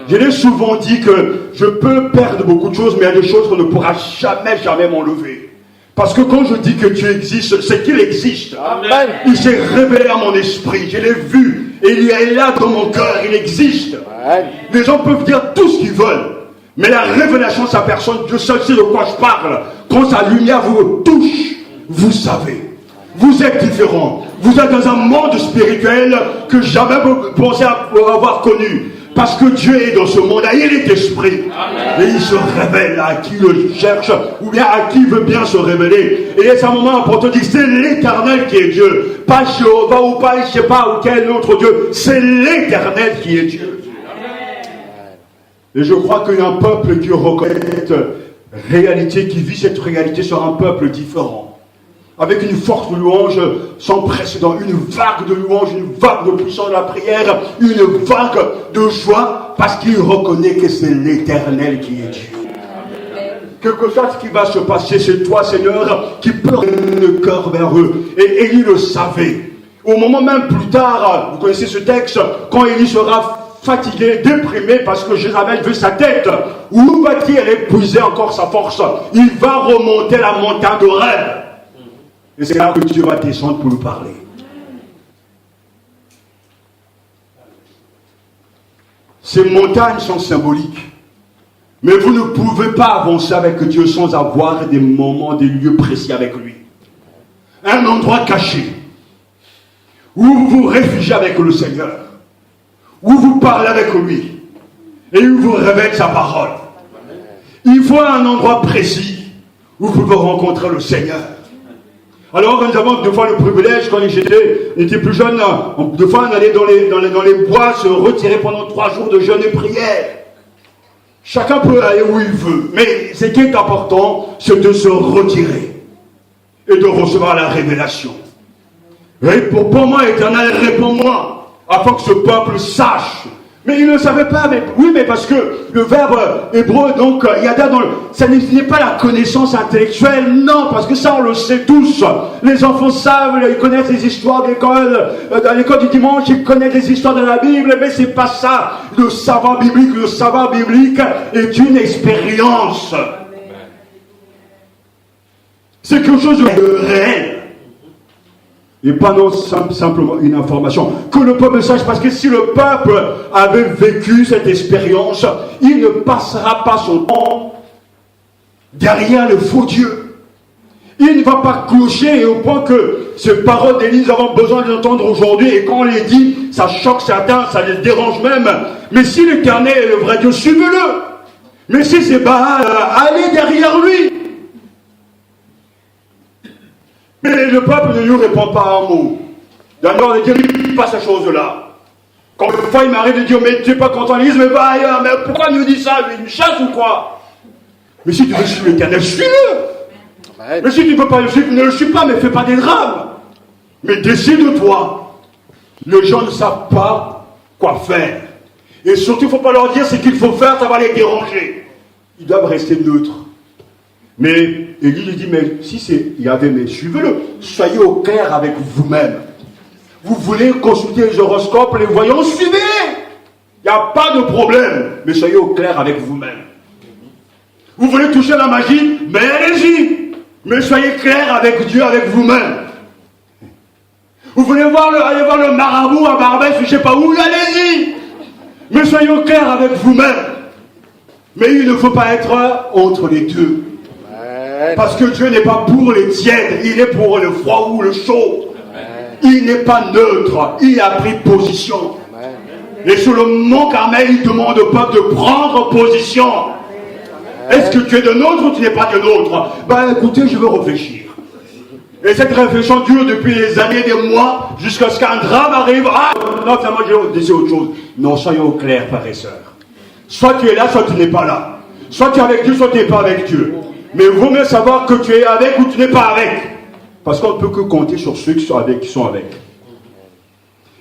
Je l'ai souvent dit que je peux perdre beaucoup de choses, mais il y a des choses qu'on ne pourra jamais m'enlever. Parce que quand je dis que Dieu existe, c'est qu'il existe. Amen. Il s'est révélé à mon esprit, je l'ai vu, et il est là dans mon cœur, il existe. Amen. Les gens peuvent dire tout ce qu'ils veulent, mais la révélation de sa personne, Dieu seul sait de quoi je parle. Quand sa lumière vous touche, vous savez. Vous êtes différent. Vous êtes dans un monde spirituel que jamais vous pensez avoir connu. Parce que Dieu est dans ce monde, il est esprit. Amen. Et il se révèle à qui le cherche, ou bien à qui veut bien se révéler. Et c'est un moment important de dire, c'est l'Éternel qui est Dieu. Pas Jéhovah ou pas, je sais pas, ou quel autre Dieu. C'est l'Éternel qui est Dieu. Et je crois qu'il y a un peuple qui reconnaît cette réalité, qui vit cette réalité sur un peuple différent. Avec une force de louange sans précédent, une vague de louange, une vague de puissance de la prière, une vague de joie, parce qu'il reconnaît que c'est l'Éternel qui est Dieu. Quelque chose qui va se passer, c'est toi, Seigneur, qui porte le cœur vers eux. Et Élie le savait. Au moment même plus tard, vous connaissez ce texte, quand Élie sera fatigué, déprimé, parce que Jézabel veut sa tête, où va-t-il épuiser encore sa force? Il va remonter la montagne de rêve. Et c'est là que Dieu va descendre pour nous parler. Ces montagnes sont symboliques. Mais vous ne pouvez pas avancer avec Dieu sans avoir des moments, des lieux précis avec lui. Un endroit caché. Où vous vous réfugiez avec le Seigneur. Où vous parlez avec lui. Et où vous révèle sa parole. Il faut un endroit précis où vous pouvez rencontrer le Seigneur. Alors, nous avons deux fois le privilège, quand j'étais plus jeune, deux fois on allait dans les bois se retirer pendant 3 jours de jeûne et prière. Chacun peut aller où il veut, mais ce qui est important, c'est de se retirer et de recevoir la révélation. Réponds-moi, Éternel, réponds-moi, afin que ce peuple sache. Mais il ne savait pas, mais oui, mais parce que le verbe hébreu, donc, yada, ça n'est pas la connaissance intellectuelle, non, parce que ça, on le sait tous. Les enfants savent, ils connaissent les histoires d'école, à l'école du dimanche, ils connaissent les histoires de la Bible, mais c'est pas ça. Le savoir biblique est une expérience. C'est quelque chose de réel. Et pas non simplement une information. Que le peuple sache, parce que si le peuple avait vécu cette expérience, il ne passera pas son temps derrière le faux Dieu. Il ne va pas clocher au point que ces paroles d'Élise avons besoin d'entendre aujourd'hui, et quand on les dit, ça choque certains, ça les dérange même. Mais si l'Éternel est le vrai Dieu, suivez-le. Mais si c'est Baal, allez derrière lui. Mais le peuple ne lui répond pas un mot. D'abord, il ne dit pas ces choses-là. Quand une fois il m'arrive de dire, mais tu n'es pas content, il dit, mais va ailleurs, mais pourquoi il nous dit ça? Il me chasse ou quoi? Mais si tu veux suivre l'Éternel, suis-le. Mais si tu ne veux pas le suivre, ne le suis pas, mais fais pas des drames. Mais décide-toi. Les gens ne savent pas quoi faire. Et surtout, il ne faut pas leur dire ce qu'il faut faire, ça va les déranger. Ils doivent rester neutres. Mais Élie lui dit, mais si c'est Yahvé, mais suivez-le. Soyez au clair avec vous-même. Vous voulez consulter les horoscopes, les voyants, suivez. Il n'y a pas de problème. Mais soyez au clair avec vous-même. Vous voulez toucher la magie, mais allez-y. Mais soyez clair avec Dieu, avec vous-même. Vous voulez aller voir le marabout à Barbès, je ne sais pas où, allez-y. Mais soyez au clair avec vous-même. Mais il ne faut pas être entre les deux. Parce que Dieu n'est pas pour les tièdes, il est pour le froid ou le chaud. Il n'est pas neutre, il a pris position. Et sur le mont Carmel, il demande au peuple de prendre position. Est-ce que tu es de nôtre ou tu n'es pas de nôtre? Ben écoutez, je veux réfléchir. Et cette réflexion dure depuis des années, des mois, jusqu'à ce qu'un drame arrive. Ah non, finalement, je dis autre chose. Non, soyons clairs, frères et sœurs. Soit tu es là, soit tu n'es pas là. Soit tu es avec Dieu, soit tu n'es pas avec Dieu. Mais il vaut mieux savoir que tu es avec ou tu n'es pas avec. Parce qu'on ne peut que compter sur ceux qui sont avec.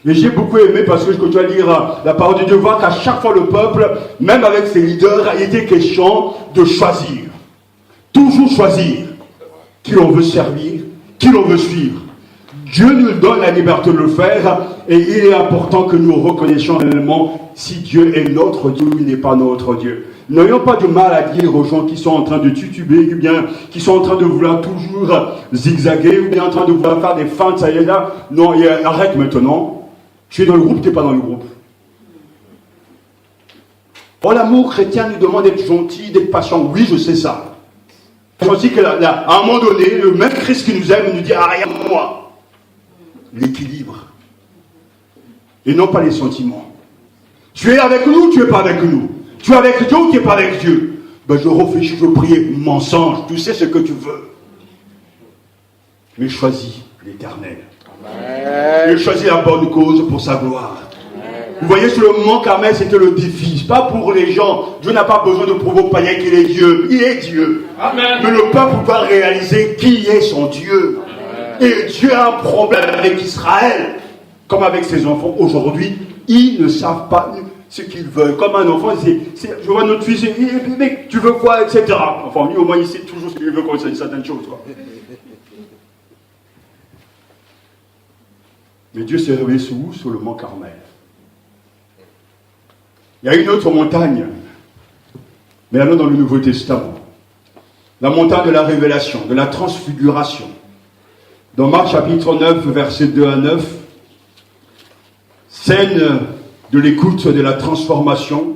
Et j'ai beaucoup aimé parce que quand tu vas lire la parole de Dieu, voir qu'à chaque fois le peuple, même avec ses leaders, il était question de choisir. Toujours choisir qui l'on veut servir, qui l'on veut suivre. Dieu nous donne la liberté de le faire et il est important que nous reconnaissions réellement si Dieu est notre Dieu ou il n'est pas notre Dieu. N'ayons pas du mal à dire aux gens qui sont en train de tituber, ou bien qui sont en train de vouloir toujours zigzaguer, ou bien en train de vouloir faire des feintes, ça y est là. Non, arrête maintenant. Tu es dans le groupe, tu n'es pas dans le groupe. Oh, l'amour chrétien nous demande d'être gentil, d'être patient. Oui, je sais ça. Je pense qu'à un moment donné, le même Christ qui nous aime nous dit, ah, rien pour moi. L'équilibre. Et non pas les sentiments. Tu es avec nous ou tu n'es pas avec nous? Tu es avec Dieu ou tu n'es pas avec Dieu? Ben je réfléchis, je prie, mensonge, tu sais ce que tu veux. Mais choisis l'Éternel. Et choisis la bonne cause pour sa gloire. Amen. Vous voyez, sur le mont Carmel, c'était le défi. Pas pour les gens. Dieu n'a pas besoin de prouver aux païens qu'il est Dieu. Il est Dieu. Amen. Mais le peuple doit réaliser qui est son Dieu. Amen. Et Dieu a un problème avec Israël. Comme avec ses enfants aujourd'hui, ils ne savent pas ce qu'ils veulent. Comme un enfant, je vois notre fils, mais tu veux quoi, etc. Enfin, lui, au moins, il sait toujours ce qu'il veut quand il dit certaines choses. Quoi. Mais Dieu s'est révélé sur le mont Carmel. Il y a une autre montagne, mais allons dans le Nouveau Testament. La montagne de la révélation, de la transfiguration. Dans Marc chapitre 9, versets 2 à 9, scène de l'écoute de la transformation.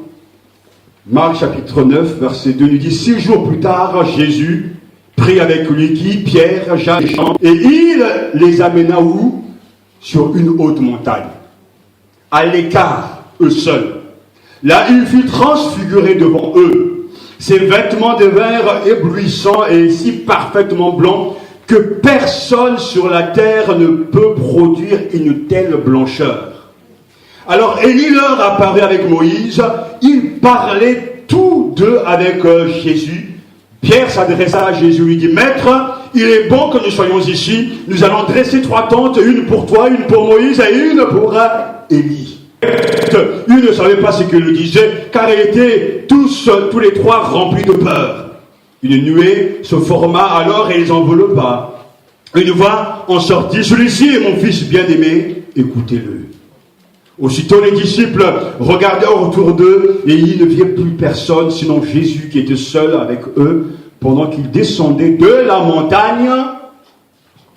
Marc chapitre 9, verset 2 nous dit, 6 jours plus tard, Jésus prit avec lui qui, Pierre, Jacques et Jean, et il les amena où? Sur une haute montagne, à l'écart, eux seuls. Là, il fut transfiguré devant eux. Ses vêtements devinrent éblouissants et si parfaitement blancs que personne sur la terre ne peut produire une telle blancheur. Alors Élie leur apparut avec Moïse, ils parlaient tous deux avec Jésus. Pierre s'adressa à Jésus, lui dit, Maître, il est bon que nous soyons ici. Nous allons dresser 3 tentes, une pour toi, une pour Moïse et une pour Élie. Ils ne savaient pas ce qu'il disait, car ils étaient tous les 3 remplis de peur. Une nuée se forma alors et les enveloppa. Une voix en sortit, celui-ci est mon fils bien-aimé, écoutez-le. Aussitôt les disciples regardèrent autour d'eux et ils ne virent plus personne, sinon Jésus qui était seul avec eux. Pendant qu'ils descendaient de la montagne,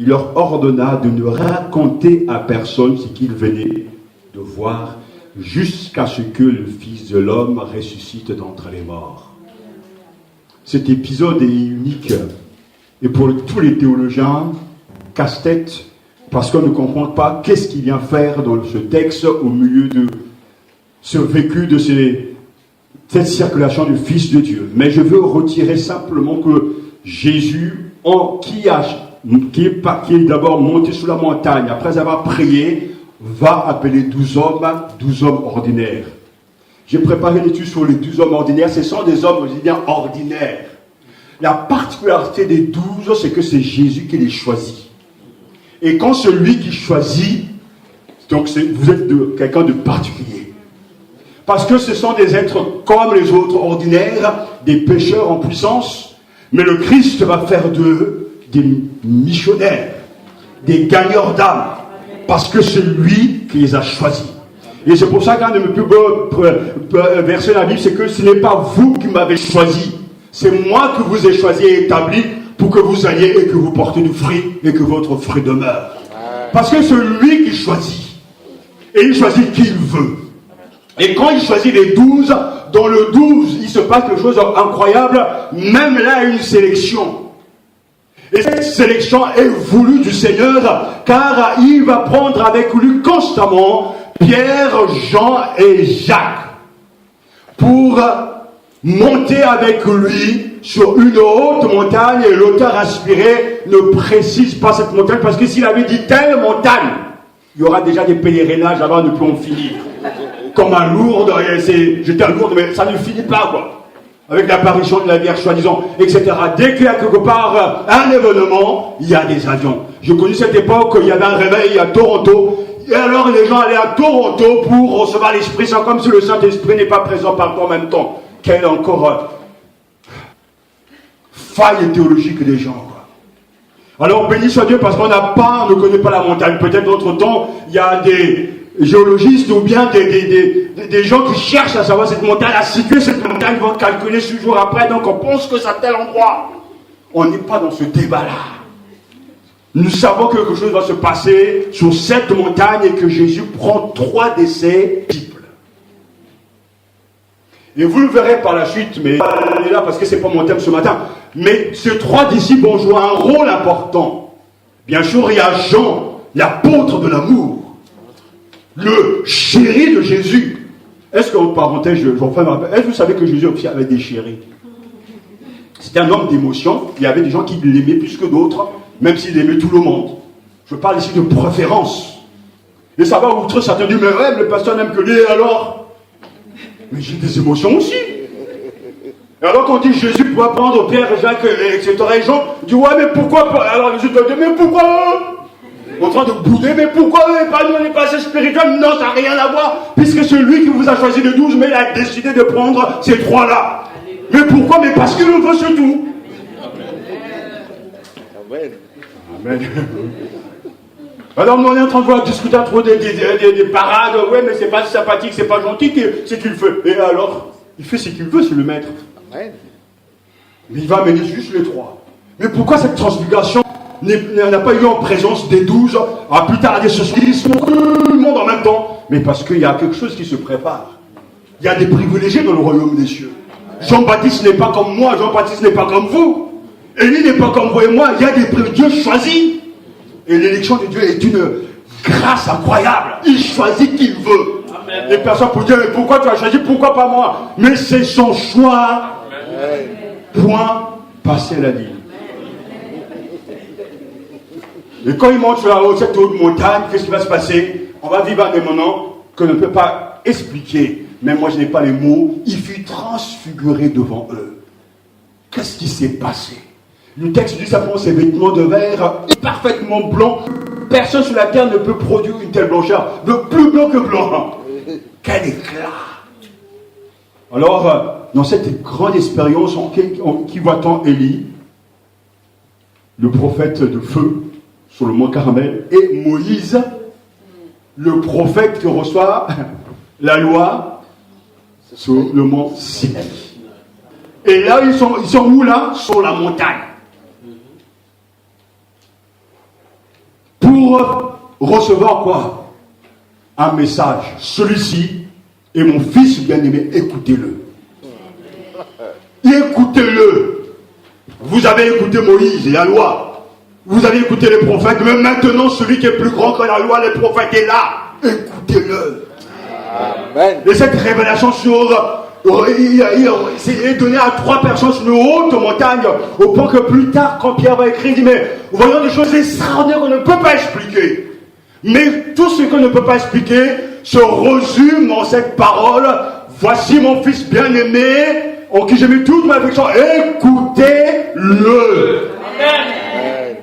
il leur ordonna de ne raconter à personne ce qu'ils venaient de voir, jusqu'à ce que le Fils de l'homme ressuscite d'entre les morts. Cet épisode est unique, et pour tous les théologiens, casse-tête, parce qu'on ne comprend pas qu'est-ce qu'il vient faire dans ce texte au milieu de ce vécu, de cette circulation du Fils de Dieu. Mais je veux retirer simplement que Jésus, qui est d'abord monté sous la montagne, après avoir prié, va appeler 12 hommes ordinaires. J'ai préparé une étude sur les 12 hommes ordinaires. Ce sont des hommes, je dis bien, ordinaires. La particularité des 12, c'est que c'est Jésus qui les choisit. Et quand celui qui choisit, donc vous êtes quelqu'un de particulier. Parce que ce sont des êtres comme les autres ordinaires, des pécheurs en puissance, mais le Christ va faire d'eux des missionnaires, des gagneurs d'âme, parce que c'est lui qui les a choisis. Et c'est pour ça qu'un de mes plus beaux versets de la Bible, c'est que ce n'est pas vous qui m'avez choisi, c'est moi que vous ai choisi et établi pour que vous alliez et que vous portez du fruit et que votre fruit demeure. Parce que c'est lui qui choisit. Et il choisit qui il veut. Et quand il choisit les 12, dans le 12, il se passe quelque chose d'incroyable. Même là, une sélection. Et cette sélection est voulue du Seigneur, car il va prendre avec lui constamment Pierre, Jean et Jacques pour monter avec lui sur une haute montagne. Et l'auteur inspiré ne précise pas cette montagne, parce que s'il avait dit telle montagne, il y aura déjà des pèlerinages avant de plus en finir. Comme à Lourdes, j'étais à Lourdes, mais ça ne finit pas, quoi. Avec l'apparition de la Vierge, soi-disant, etc. Dès qu'il y a quelque part un événement, il y a des avions. J'ai connu cette époque, il y avait un réveil à Toronto, et alors les gens allaient à Toronto pour recevoir l'Esprit Saint, comme si le Saint-Esprit n'est pas présent partout en même temps. Quelle encore faille théologique des gens, quoi. Alors béni soit Dieu, parce qu'on ne connaît pas la montagne. Peut-être d'autre temps, il y a des géologistes ou bien des gens qui cherchent à savoir cette montagne, à situer cette montagne, vont calculer ce jour après, donc on pense que c'est à tel endroit. On n'est pas dans ce débat-là. Nous savons que quelque chose va se passer sur cette montagne et que Jésus prend 3 de ses disciples. Et vous le verrez par la suite, mais on est là parce que c'est pas mon thème ce matin. Mais ces 3 disciples vont jouer un rôle important. Bien sûr, il y a Jean, l'apôtre de l'amour, le chéri de Jésus. Est-ce que, entre parenthèses, est-ce que vous savez que Jésus aussi avait des chéris? C'était un homme d'émotion. Il y avait des gens qui l'aimaient plus que d'autres, même s'il aimait tout le monde. Je parle ici de préférence. Et ça va outre certains disent, mais ouais, le pasteur n'aime que lui, alors? Mais j'ai des émotions aussi. Et alors quand on dit Jésus pourra prendre Pierre, Jacques, etc. et Jean, on dit, ouais, mais pourquoi pas? Alors Jésus doit dire, mais pourquoi eux? En train de bouder, mais pourquoi eux? Pas nous, on n'est pas assez spirituel. Non, ça n'a rien à voir, puisque c'est lui qui vous a choisi les 12, mais il a décidé de prendre ces 3-là. Mais pourquoi? Mais parce qu'il le veut, c'est tout. Amen. Amen. Alors on est en train de discuter entre des parades. Ouais, mais c'est pas sympathique, c'est pas gentil, c'est qu'il fait. Et alors, il fait ce qu'il veut, c'est le maître. Amen. Mais il va amener juste les 3. Mais pourquoi cette transfiguration n'a pas eu en présence des 12, à plus tard des socialismes, tout le monde en même temps? Mais parce qu'il y a quelque chose qui se prépare. Il y a des privilégiés dans le royaume des cieux. Jean-Baptiste n'est pas comme moi, Jean-Baptiste n'est pas comme vous. Élie n'est pas comme vous et moi. Il y a des privilégiés. Dieu choisit. Et l'élection de Dieu est une grâce incroyable. Il choisit qui il veut. Amen. Les personnes peuvent dire, mais pourquoi tu as choisi? Pourquoi pas moi? Mais c'est son choix. Amen. Point. Passer la ligne. Et quand il monte sur cette haute montagne, qu'est-ce qui va se passer? On va vivre un événement que ne peut pas expliquer. Même moi, je n'ai pas les mots. Il fut transfiguré devant eux. Qu'est-ce qui s'est passé? Le texte dit simplement ses vêtements de verre parfaitement blancs. Personne sur la terre ne peut produire une telle blancheur. De plus blanc que blanc. Quel éclat! Alors, dans cette grande expérience, qui voit-on Élie, le prophète de feu, sur le mont Carmel, et Moïse, le prophète qui reçoit la loi sur le mont Sinaï. Et là, ils sont où là? Sur la montagne. Pour recevoir quoi? Un message. Celui-ci est mon fils bien-aimé, écoutez-le. Écoutez-le. Vous avez écouté Moïse et la loi. Vous avez écouté les prophètes, mais maintenant celui qui est plus grand que la loi, les prophètes est là. Écoutez-le. Amen. Et cette révélation est donnée à 3 personnes sur une haute montagne, au point que plus tard, quand Pierre va écrire, il dit, mais voyons des choses extraordinaires qu'on ne peut pas expliquer. Mais tout ce qu'on ne peut pas expliquer se résume dans cette parole. Voici mon fils bien-aimé, en qui j'ai mis toute ma affection. Écoutez-le. Amen.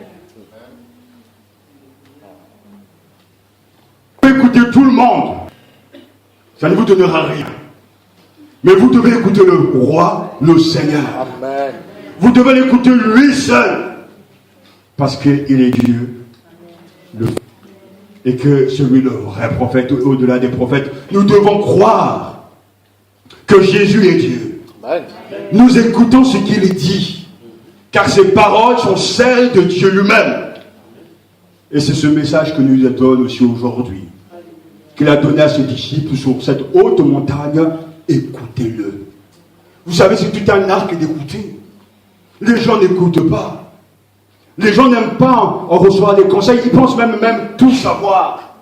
Écoutez tout le monde. Ça ne vous donnera rien. Mais vous devez écouter le roi, le Seigneur. Amen. Vous devez l'écouter lui seul. Parce qu'il est Dieu. Et que celui, le vrai prophète, au-delà des prophètes, nous devons croire que Jésus est Dieu. Amen. Nous écoutons ce qu'il dit. Car ses paroles sont celles de Dieu lui-même. Et c'est ce message que nous donne aussi aujourd'hui. Qu'il a donné à ses disciples sur cette haute montagne. Écoutez-le. Vous savez, c'est tout un art d'écouter. Les gens n'écoutent pas. Les gens n'aiment pas en recevoir des conseils. Ils pensent même tout savoir.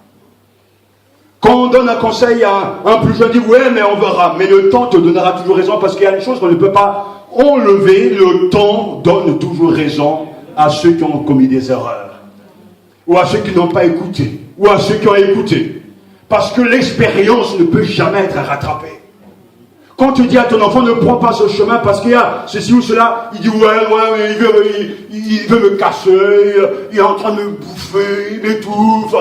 Quand on donne un conseil à un plus jeune, il dit ouais, mais on verra. Mais le temps te donnera toujours raison parce qu'il y a une chose qu'on ne peut pas enlever. Le temps donne toujours raison à ceux qui ont commis des erreurs. Ou à ceux qui n'ont pas écouté. Ou à ceux qui ont écouté. Parce que l'expérience ne peut jamais être rattrapée. Quand tu dis à ton enfant ne prends pas ce chemin parce qu'il y a ceci ou cela, il dit ouais, il veut me casser, il est en train de me bouffer, il m'étouffe,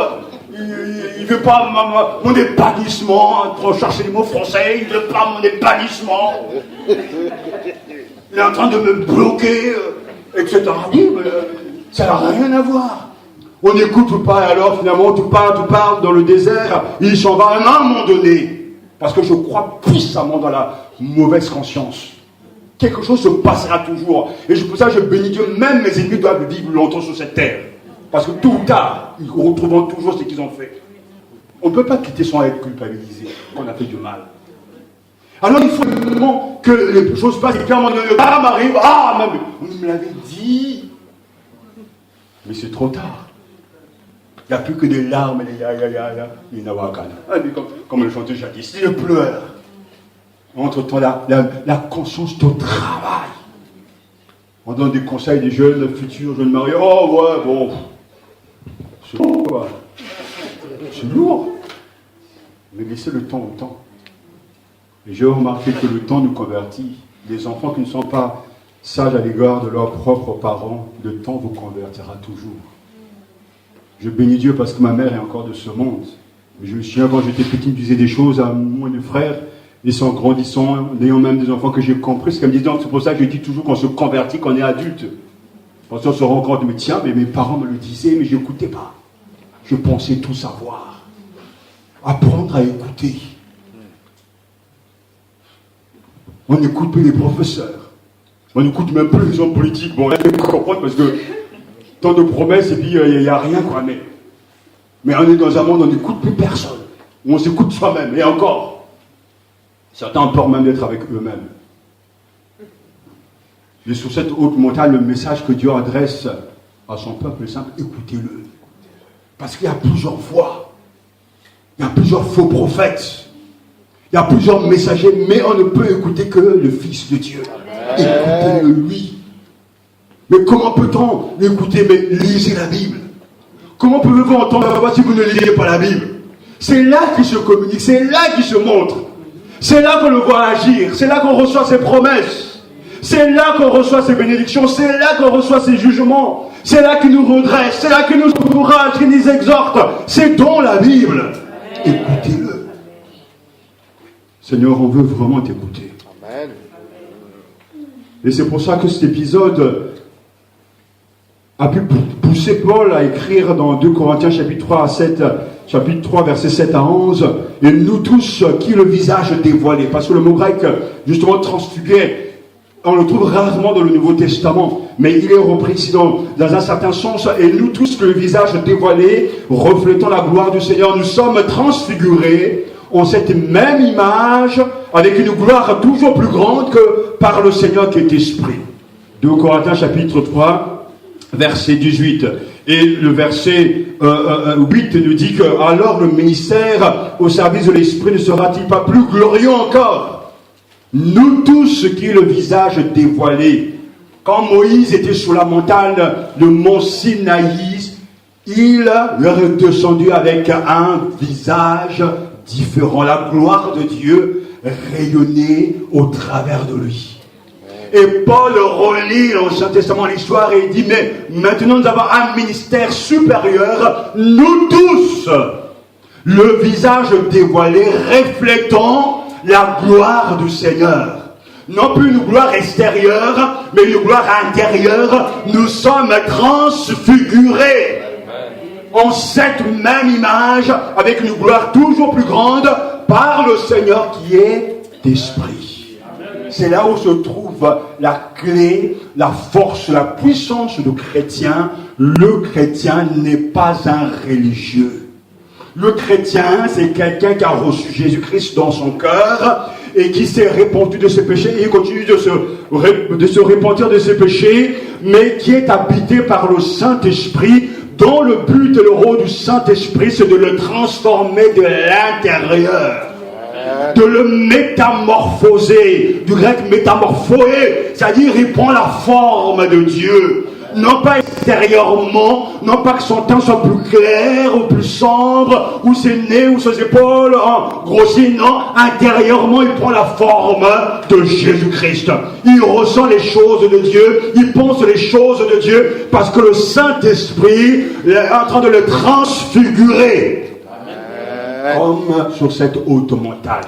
il veut pas mon épanouissement, pour chercher les mots français, il veut pas mon épanouissement, il est en train de me bloquer, etc. Oui, mais ça n'a rien à voir. On n'écoute pas, alors finalement tu parles dans le désert, il s'en va à un moment donné. Parce que je crois puissamment dans la mauvaise conscience. Quelque chose se passera toujours. Et pour ça, je bénis Dieu. Même mes ennemis doivent vivre longtemps sur cette terre. Parce que tôt ou tard, ils retrouveront toujours ce qu'ils ont fait. On ne peut pas quitter sans être culpabilisé qu'on a fait du mal. Alors il faut vraiment que les choses passent. Et puis à un moment donné, le drame arrive. Ah, mais vous me l'avez dit. Mais c'est trop tard. Il n'y a plus que des larmes et des nawakana. Comme le chantait jadis. Il pleure. Entre-temps, la conscience te travaille. On donne des conseils des jeunes, futurs jeunes mariés. Oh ouais, bon. C'est lourd. C'est lourd. Mais laissez le temps au temps. Et j'ai remarqué que le temps nous convertit. Les enfants qui ne sont pas sages à l'égard de leurs propres parents, le temps vous convertira toujours. Je bénis Dieu parce que ma mère est encore de ce monde. Mais je me souviens quand j'étais petit, je disais des choses à mon frère, et en grandissant, en ayant même des enfants que j'ai compris, ce qu'elle me disait. Donc c'est pour ça que je dis toujours qu'on se convertit quand on est adulte. Parce qu'on se rend compte, mais tiens, mais mes parents me le disaient, mais je n'écoutais pas. Je pensais tout savoir. Apprendre à écouter. On n'écoute plus les professeurs. On n'écoute même plus les hommes politiques. Bon, là, il faut comprendre parce que tant de promesses et puis il n'y a rien quoi. Mais on est dans un monde où on n'écoute plus personne. Où on s'écoute soi-même. Et encore, certains ont peur même d'être avec eux-mêmes. Et sur cette haute montagne, le message que Dieu adresse à son peuple est simple, écoutez-le. Parce qu'il y a plusieurs voix. Il y a plusieurs faux prophètes. Il y a plusieurs messagers, mais on ne peut écouter que le Fils de Dieu. Écoutez-le lui. Mais comment peut-on l'écouter? Mais lisez la Bible. Comment pouvez-vous entendre la voix si vous ne lisez pas la Bible? C'est là qu'il se communique, c'est là qu'il se montre. C'est là qu'on le voit agir, c'est là qu'on reçoit ses promesses. C'est là qu'on reçoit ses bénédictions, c'est là qu'on reçoit ses jugements, c'est là qu'il nous redresse, c'est là qu'il nous encourage, qu'il nous exhorte. C'est dans la Bible. Écoutez-le. Seigneur, on veut vraiment t'écouter. Amen. Et c'est pour ça que cet épisode a pu pousser Paul à écrire dans 2 Corinthiens chapitre 3 versets 7 à 11, et nous tous qui le visage dévoilé, parce que le mot grec justement transfigué, on le trouve rarement dans le Nouveau Testament, mais il est repris ici dans un certain sens, et nous tous que le visage dévoilé, reflétant la gloire du Seigneur, nous sommes transfigurés en cette même image, avec une gloire toujours plus grande que par le Seigneur qui est Esprit. 2 Corinthiens chapitre 3, verset 18. Et le verset 8 nous dit que alors le ministère au service de l'Esprit ne sera-t-il pas plus glorieux encore? Nous tous qui le visage dévoilé, quand Moïse était sur la montagne, le mont Sinaï, il leur est descendu avec un visage différent. La gloire de Dieu rayonnait au travers de lui. Et Paul relit l'Ancien Testament l'histoire et il dit, mais maintenant nous avons un ministère supérieur, nous tous, le visage dévoilé reflétant la gloire du Seigneur. Non plus une gloire extérieure, mais une gloire intérieure. Nous sommes transfigurés en cette même image, avec une gloire toujours plus grande, par le Seigneur qui est Esprit. C'est là où se trouve la clé, la force, la puissance du chrétien. Le chrétien n'est pas un religieux. Le chrétien, c'est quelqu'un qui a reçu Jésus-Christ dans son cœur et qui s'est répandu de ses péchés et continue de se repentir de ses péchés, mais qui est habité par le Saint-Esprit, dont le but et le rôle du Saint-Esprit, c'est de le transformer de l'intérieur, de le métamorphoser, du grec métamorphoé, c'est-à-dire il prend la forme de Dieu. Non pas extérieurement, non pas que son teint soit plus clair ou plus sombre, ou ses nez ou ses épaules grossis, non, intérieurement il prend la forme de Jésus-Christ. Il ressent les choses de Dieu, il pense les choses de Dieu, parce que le Saint-Esprit est en train de le transfigurer. Amen. Comme sur cette haute montagne.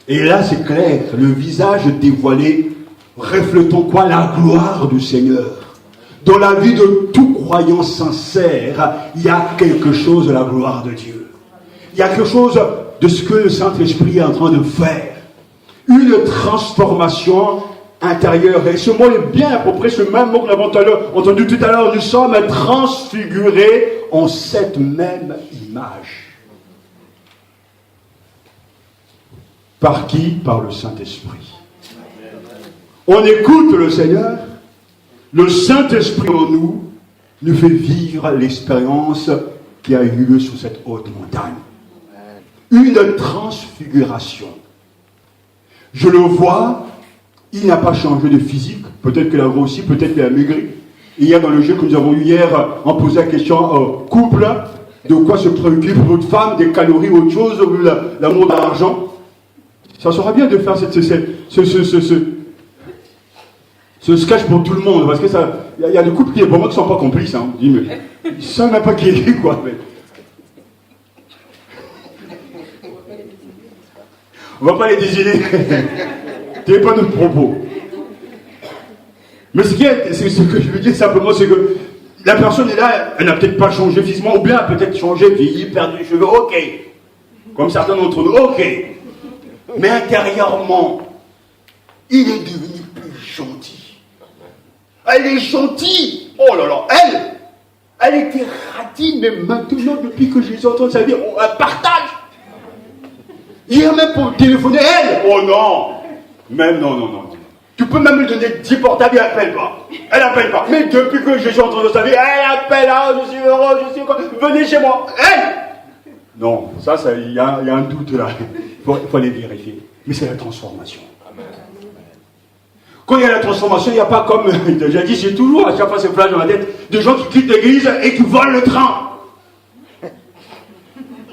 Et là c'est clair, le visage dévoilé reflétons quoi? La gloire du Seigneur. Dans la vie de tout croyant sincère, il y a quelque chose de la gloire de Dieu. Il y a quelque chose de ce que le Saint-Esprit est en train de faire. Une transformation intérieure. Et ce mot est bien approprié, ce même mot que nous avons entendu tout à l'heure. Nous sommes transfigurés en cette même image. Par qui? Par le Saint-Esprit. On écoute le Seigneur, le Saint-Esprit en nous fait vivre l'expérience qui a eu lieu sur cette haute montagne. Une transfiguration. Je le vois, il n'a pas changé de physique, peut-être qu'il a grossi, peut-être qu'il a maigri. Hier, dans le jeu que nous avons eu hier, on posait la question au couple, de quoi se préoccupe votre femme, des calories ou autre chose, l'amour de l'argent. Ça sera bien de faire ce sketch pour tout le monde, parce que il y a des couples qui, pour moi, qui ne sont pas complices. Hein. Je dis, mais ils ne savent même pas qui est quoi. Mais... On ne va pas les désigner. Ce n'est pas notre propos. Mais ce que je veux dire simplement, c'est que la personne est là, elle n'a peut-être pas changé physiquement, ou bien elle a peut-être changé, vieilli, perdu des cheveux, ok. Comme certains d'entre nous, ok. Mais intérieurement, il est devenu plus gentil. Elle est gentille. Oh là là, elle était radine, mais maintenant, depuis que je les entends, ça veut dire, elle partage. Hier même pour téléphoner, elle. Oh non. Même non. Tu peux même lui donner 10 portables, elle n'appelle pas. Elle n'appelle pas. Mais depuis que je suis entendu sa vie, elle appelle, je suis heureux, je suis quoi. Venez chez moi. Elle. Non, ça, il y a un doute là. Il faut aller vérifier. Mais c'est la transformation. Quand il y a la transformation, il n'y a pas comme, j'ai dit, j'ai toujours, à chaque fois ces flashs dans la tête, des gens qui quittent l'église et qui volent le train.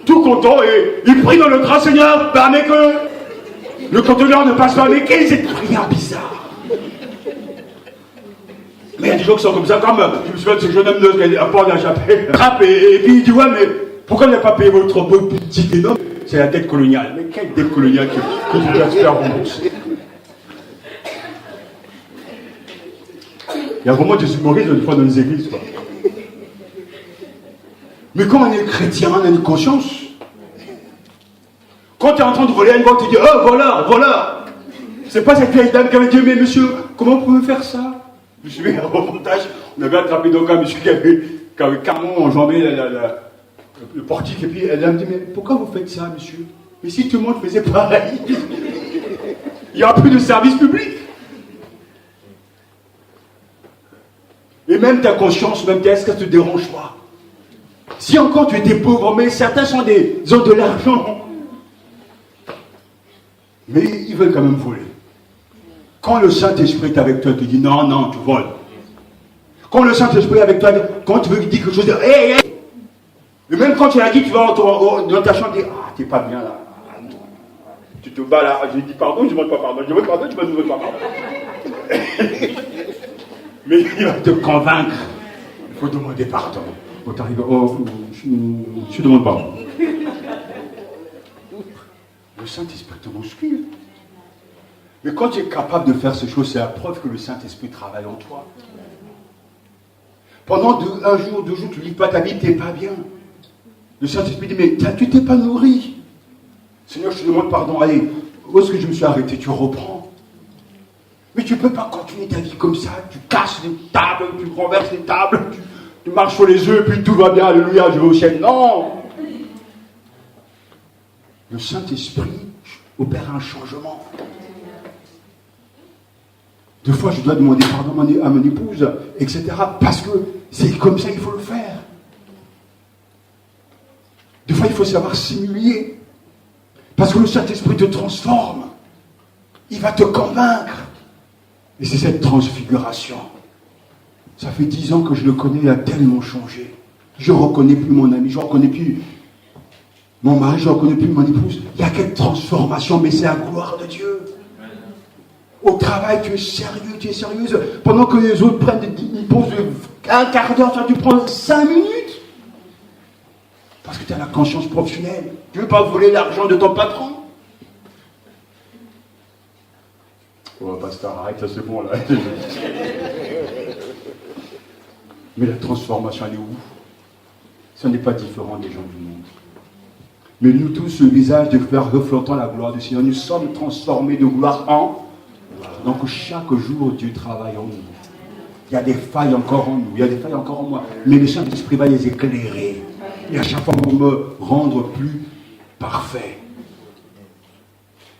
Tout content, et ils prient dans le train, Seigneur, permets que... Le conteneur ne passe pas. Mais quelle est cette prière bizarre? Mais il y a des gens qui sont comme ça, comme je me souviens de ce jeune homme qui a un port de la chapelle, trappe, et puis il dit ouais, mais pourquoi vous n'avez pas payé votre petit énorme? C'est la dette coloniale. Mais quelle dette coloniale que tu dois se faire rembourser? Il y a vraiment des humoristes des fois dans les églises, quoi. Mais quand on est chrétien, on a une conscience. Quand tu es en train de voler une banque, tu dis oh voilà. C'est pas cette vieille dame qui avait dit mais monsieur, comment vous pouvez faire ça? Je me souviens un reportage, on avait attrapé donc un monsieur qui avait carrément enjambé le portique, et puis elle a dit mais pourquoi vous faites ça, monsieur? Mais si tout le monde faisait pareil, il n'y aura plus de service public. Et même ta conscience, même est-ce qu'elle ne te dérange pas? Si encore tu étais pauvre, mais certains sont des ont de l'argent, mais ils veulent quand même voler. Quand le Saint-Esprit est avec toi, tu dis non, tu voles. Quand le Saint-Esprit est avec toi, quand tu veux dire quelque chose de hey. Et même quand tu l'as dit, tu vas dans ta chambre dire ah, t'es pas bien là. Tu te bats là, je dis pardon, je ne demande pas pardon. Je demande pardon, tu ne me demandes pas pardon. Mais il va te convaincre. Il faut demander pardon. Quand tu arrives, je demande pardon. Le Saint-Esprit te bouscule. Mais quand tu es capable de faire ces choses, c'est la preuve que le Saint-Esprit travaille en toi. Pendant un jour, 2 jours, tu ne lis pas ta Bible, tu n'es pas bien. Le Saint-Esprit dit, mais tu t'es pas nourri. Seigneur, je te demande pardon. Allez, où est-ce que je me suis arrêté? Tu reprends. Mais tu ne peux pas continuer ta vie comme ça. Tu casses les tables, tu renverses les tables, tu marches sur les œufs, puis tout va bien, alléluia, je vais au ciel. Non! Le Saint-Esprit opère un changement. 2 fois, je dois demander pardon à mon épouse, etc. Parce que c'est comme ça qu'il faut le faire. 2 fois, il faut savoir s'humilier. Parce que le Saint-Esprit te transforme. Il va te convaincre. Et c'est cette transfiguration. Ça fait 10 ans que je le connais, il a tellement changé. Je ne reconnais plus mon ami, je ne reconnais plus mon mari, je ne reconnais plus mon épouse. Il y a quelle transformation, mais c'est la gloire de Dieu. Au travail, tu es sérieux, tu es sérieuse. Pendant que les autres prennent une pause de 1 quart d'heure, toi tu prends 5 minutes. Parce que tu as la conscience professionnelle. Tu ne veux pas voler l'argent de ton patron. Oh, pasteur, arrête, ça c'est bon là. Mais la transformation, elle est où? Ce n'est pas différent des gens du monde. Mais nous tous, le visage de faire reflétant la gloire du Seigneur, nous sommes transformés de gloire en. Donc chaque jour, Dieu travaille en nous. Il y a des failles encore en nous, il y a des failles encore en moi. Mais le Saint-Esprit va les éclairer. Et à chaque fois pour me rendre plus parfait.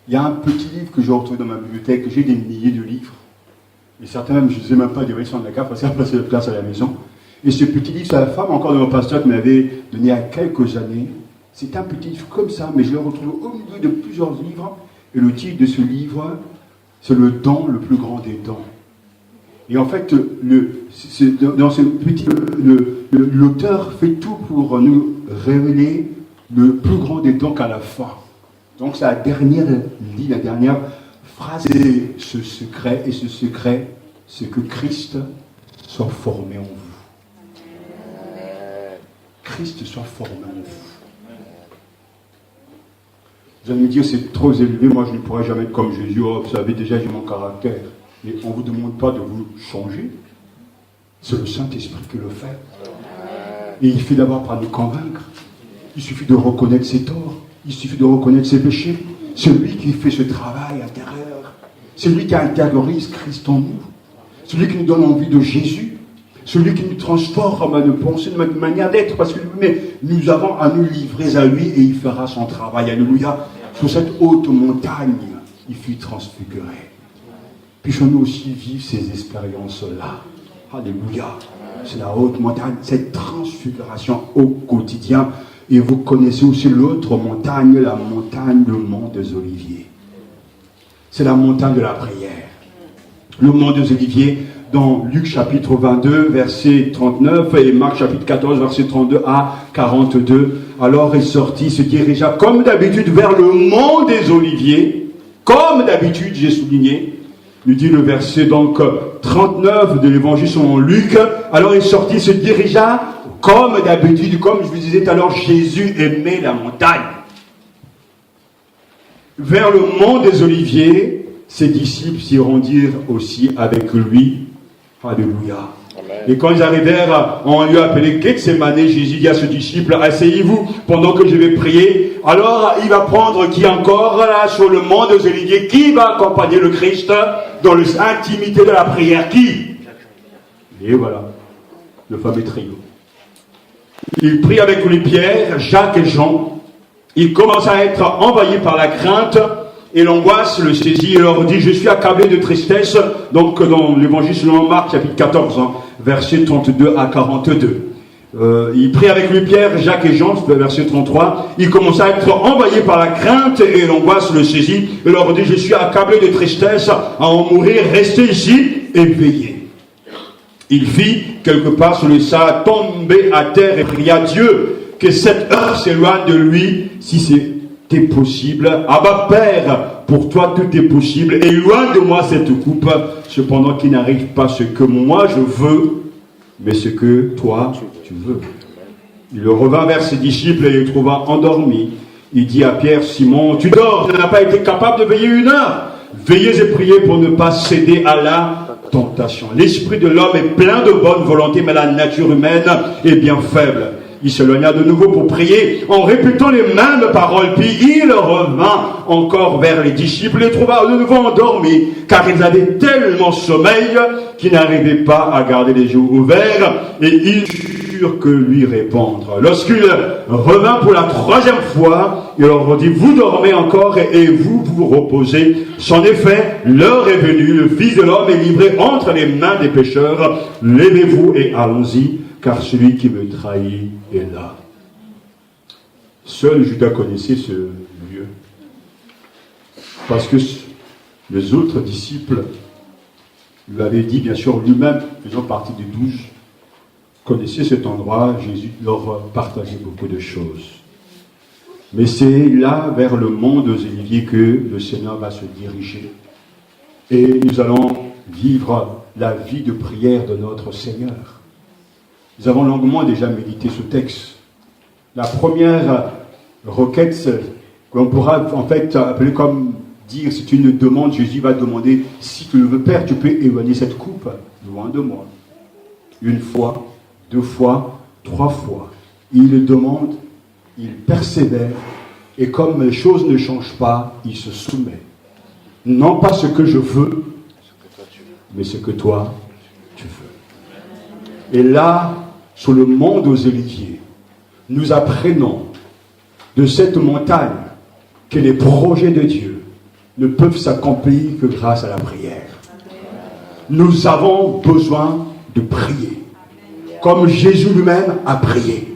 Il y a un petit livre que j'ai retrouvé dans ma bibliothèque. J'ai des milliers de livres. Et certains même, je ne sais même pas des versions de la carte parce qu'il y a pas de place à la maison. Et ce petit livre, c'est la femme encore de mon pasteur qui m'avait donné il y a quelques années. C'est un petit livre comme ça, mais je l'ai retrouvé au milieu de plusieurs livres. Et le titre de ce livre, c'est le don le plus grand des dons. Et en fait, dans ce petit, l'auteur fait tout pour nous révéler le plus grand des dons qu'à la fin. Donc c'est la dernière ligne, la dernière phrase, c'est ce secret, et ce secret, c'est que Christ soit formé en vous. Christ soit formé en vous. Vous allez me dire, c'est trop élevé, moi je ne pourrais jamais être comme Jésus, oh, vous savez déjà, j'ai mon caractère. Mais on ne vous demande pas de vous changer. C'est le Saint-Esprit qui le fait. Et il fait d'abord par nous convaincre. Il suffit de reconnaître ses torts. Il suffit de reconnaître ses péchés. C'est lui qui fait ce travail intérieur. C'est lui qui intériorise Christ en nous. Celui qui nous donne envie de Jésus. Celui qui nous transforme à nos pensées, de notre manière d'être. Parce que nous avons à nous livrer à lui et il fera son travail. Alléluia. Sur cette haute montagne, il fut transfiguré. Puissions-nous aussi vivre ces expériences-là. Alléluia. C'est la haute montagne, cette transfiguration au quotidien. Et vous connaissez aussi l'autre montagne, la montagne, le mont des Oliviers. C'est la montagne de la prière. Le mont des Oliviers, dans Luc chapitre 22, verset 39, et Marc chapitre 14, verset 32 à 42. Alors il sortit, se dirigea comme d'habitude vers le mont des Oliviers. comme d'habitude, j'ai souligné, nous dit le verset donc 39 de l'évangile selon Luc. Alors il sortit, se dirigea comme d'habitude, comme je vous disais tout à l'heure, Jésus aimait la montagne. Vers le mont des Oliviers, ses disciples s'y rendirent aussi avec lui. Alléluia. Amen. Et quand ils arrivèrent, on lui a appelé Gethsémane, Jésus dit à ses disciples, asseyez-vous pendant que je vais prier. Alors il va prendre qui encore là sur le mont des Oliviers, qui va accompagner le Christ dans l'intimité de la prière, qui? Et voilà, le fameux trio. Il prie avec lui Pierre, Jacques et Jean. Il commence à être envahi par la crainte et l'angoisse le saisit et leur dit, je suis accablé de tristesse. Donc dans l'évangile selon Marc, chapitre 14, versets 32 à 42. Il prie avec lui Pierre, Jacques et Jean, verset 33. Il commence à être envahi par la crainte et l'angoisse le saisit et leur dit, je suis accablé de tristesse à en mourir, restez ici et veillez. Il fit quelque part sur le sang, tomber à terre et pria Dieu que cette heure s'éloigne de lui, si c'était possible. Abba Père, pour toi tout est possible. Éloigne de moi cette coupe, cependant qu'il n'arrive pas ce que moi je veux, mais ce que toi tu veux. Il revint vers ses disciples et les trouva endormis. Il dit à Pierre, Simon, tu dors, tu n'as pas été capable de veiller 1 heure. Veillez et priez pour ne pas céder à la tentation. L'esprit de l'homme est plein de bonne volonté, mais la nature humaine est bien faible. Il s'éloigna de nouveau pour prier en répétant les mêmes paroles. Puis il revint encore vers les disciples et les trouva de nouveau endormis, car ils avaient tellement sommeil qu'ils n'arrivaient pas à garder les yeux ouverts, et ils eurent que lui répondre. Lorsqu'il revint pour la 3e fois, il leur dit, vous dormez encore et vous vous reposez. Sans effet, l'heure est venue, le Fils de l'homme est livré entre les mains des pécheurs. Levez-vous et allons-y, car celui qui me trahit est là. Seul Judas connaissait ce lieu, parce que les autres disciples lui avaient dit, bien sûr, lui-même, faisant partie des 12, connaissait cet endroit. Jésus leur partageait beaucoup de choses. Mais c'est là, vers le mont des Oliviers, que le Seigneur va se diriger. Et nous allons vivre la vie de prière de notre Seigneur. Nous avons longuement déjà médité ce texte. La première requête, qu'on pourra en fait appeler comme dire, c'est une demande. Jésus va demander, si tu le veux, Père, tu peux éloigner cette coupe loin de moi. 1 fois, 2 fois, 3 fois. Il demande, il persévère, et comme les choses ne changent pas, il se soumet. Non pas ce que je veux, mais ce que toi, tu veux. Et là, sur le mont des Oliviers, nous apprenons de cette montagne que les projets de Dieu ne peuvent s'accomplir que grâce à la prière. Nous avons besoin de prier, comme Jésus lui-même a prié.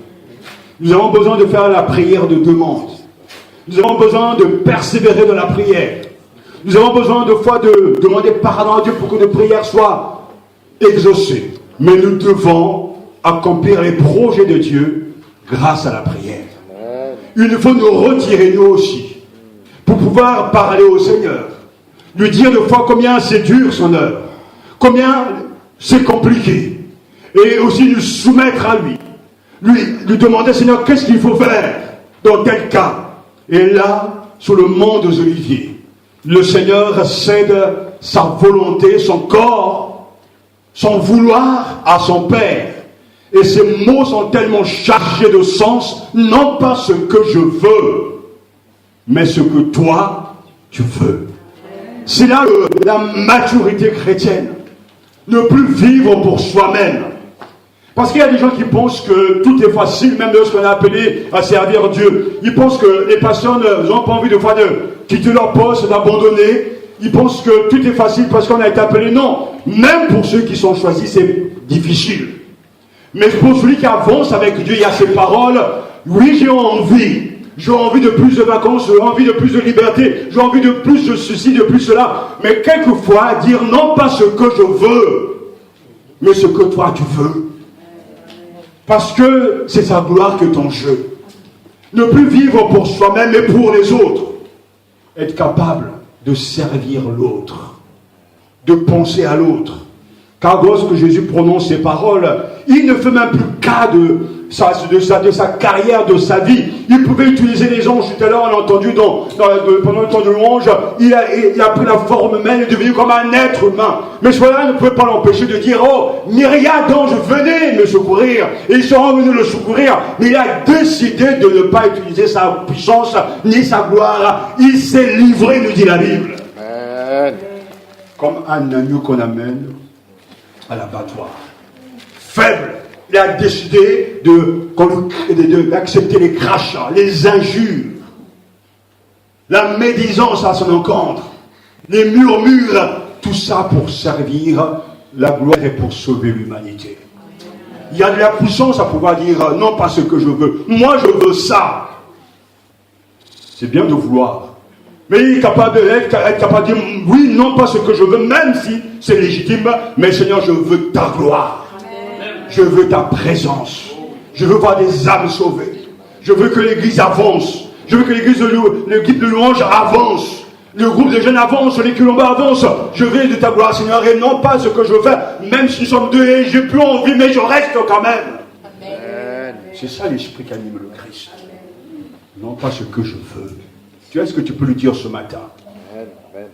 Nous avons besoin de faire la prière de demande. Nous avons besoin de persévérer dans la prière. Nous avons besoin de fois de demander pardon à Dieu pour que nos prières soient exaucées. Mais nous devons accomplir les projets de Dieu grâce à la prière. Il faut nous retirer nous aussi pour pouvoir parler au Seigneur, lui dire de fois combien c'est dur son œuvre, combien c'est compliqué, et aussi nous soumettre à lui, lui demander, Seigneur, qu'est-ce qu'il faut faire dans tel cas. Et là, sur le mont des Oliviers, le Seigneur cède sa volonté, son corps, son vouloir à son Père. Et ces mots sont tellement chargés de sens, non pas ce que je veux, mais ce que toi, tu veux. C'est là la maturité chrétienne. Ne plus vivre pour soi-même. Parce qu'il y a des gens qui pensent que tout est facile, même lorsqu'on est appelé à servir Dieu. Ils pensent que les personnes n'ont pas envie de quitter leur poste, d'abandonner. Ils pensent que tout est facile parce qu'on a été appelé. Non, même pour ceux qui sont choisis, c'est difficile. Mais pour celui qui avance avec Dieu, il y a ces paroles. Oui, j'ai envie. J'ai envie de plus de vacances, j'ai envie de plus de liberté, j'ai envie de plus de ceci, de plus cela. Mais quelquefois, dire non pas ce que je veux, mais ce que toi tu veux. Parce que c'est sa gloire qui est en jeu. Ne plus vivre pour soi-même, mais pour les autres. Être capable de servir l'autre, de penser à l'autre. Car lorsque Jésus prononce ces paroles, il ne fait même plus cas de sa carrière, de sa vie. Il pouvait utiliser les anges. Tout à l'heure, on a entendu pendant le temps de louange, il a pris la forme humaine, il est devenu comme un être humain. Mais cela ne pouvait pas l'empêcher de dire, oh, myriade d'anges, venez me secourir. Et ils seront venus le secourir. Mais il a décidé de ne pas utiliser sa puissance, ni sa gloire. Il s'est livré, nous dit la Bible. Amen. Comme un agneau qu'on amène à l'abattoir. Faible. Il a décidé d'accepter les crachats, les injures, la médisance à son encontre, les murmures, tout ça pour servir la gloire et pour sauver l'humanité. Il y a de la puissance à pouvoir dire non, pas ce que je veux, moi je veux ça. C'est bien de vouloir. Mais il est capable être capable de dire oui, non, pas ce que je veux, même si c'est légitime, mais Seigneur, je veux ta gloire. Je veux ta présence. Je veux voir des âmes sauvées. Je veux que l'église avance. Je veux que le guide de louange avance. Le groupe de jeunes avance. Les culombas avancent. Je veux de ta gloire, Seigneur, et non pas ce que je veux faire. Même si nous sommes deux et j'ai plus envie, mais je reste quand même. Amen. C'est ça l'esprit qui anime le Christ. Non pas ce que je veux. Tu vois ce que tu peux lui dire ce matin. Amen.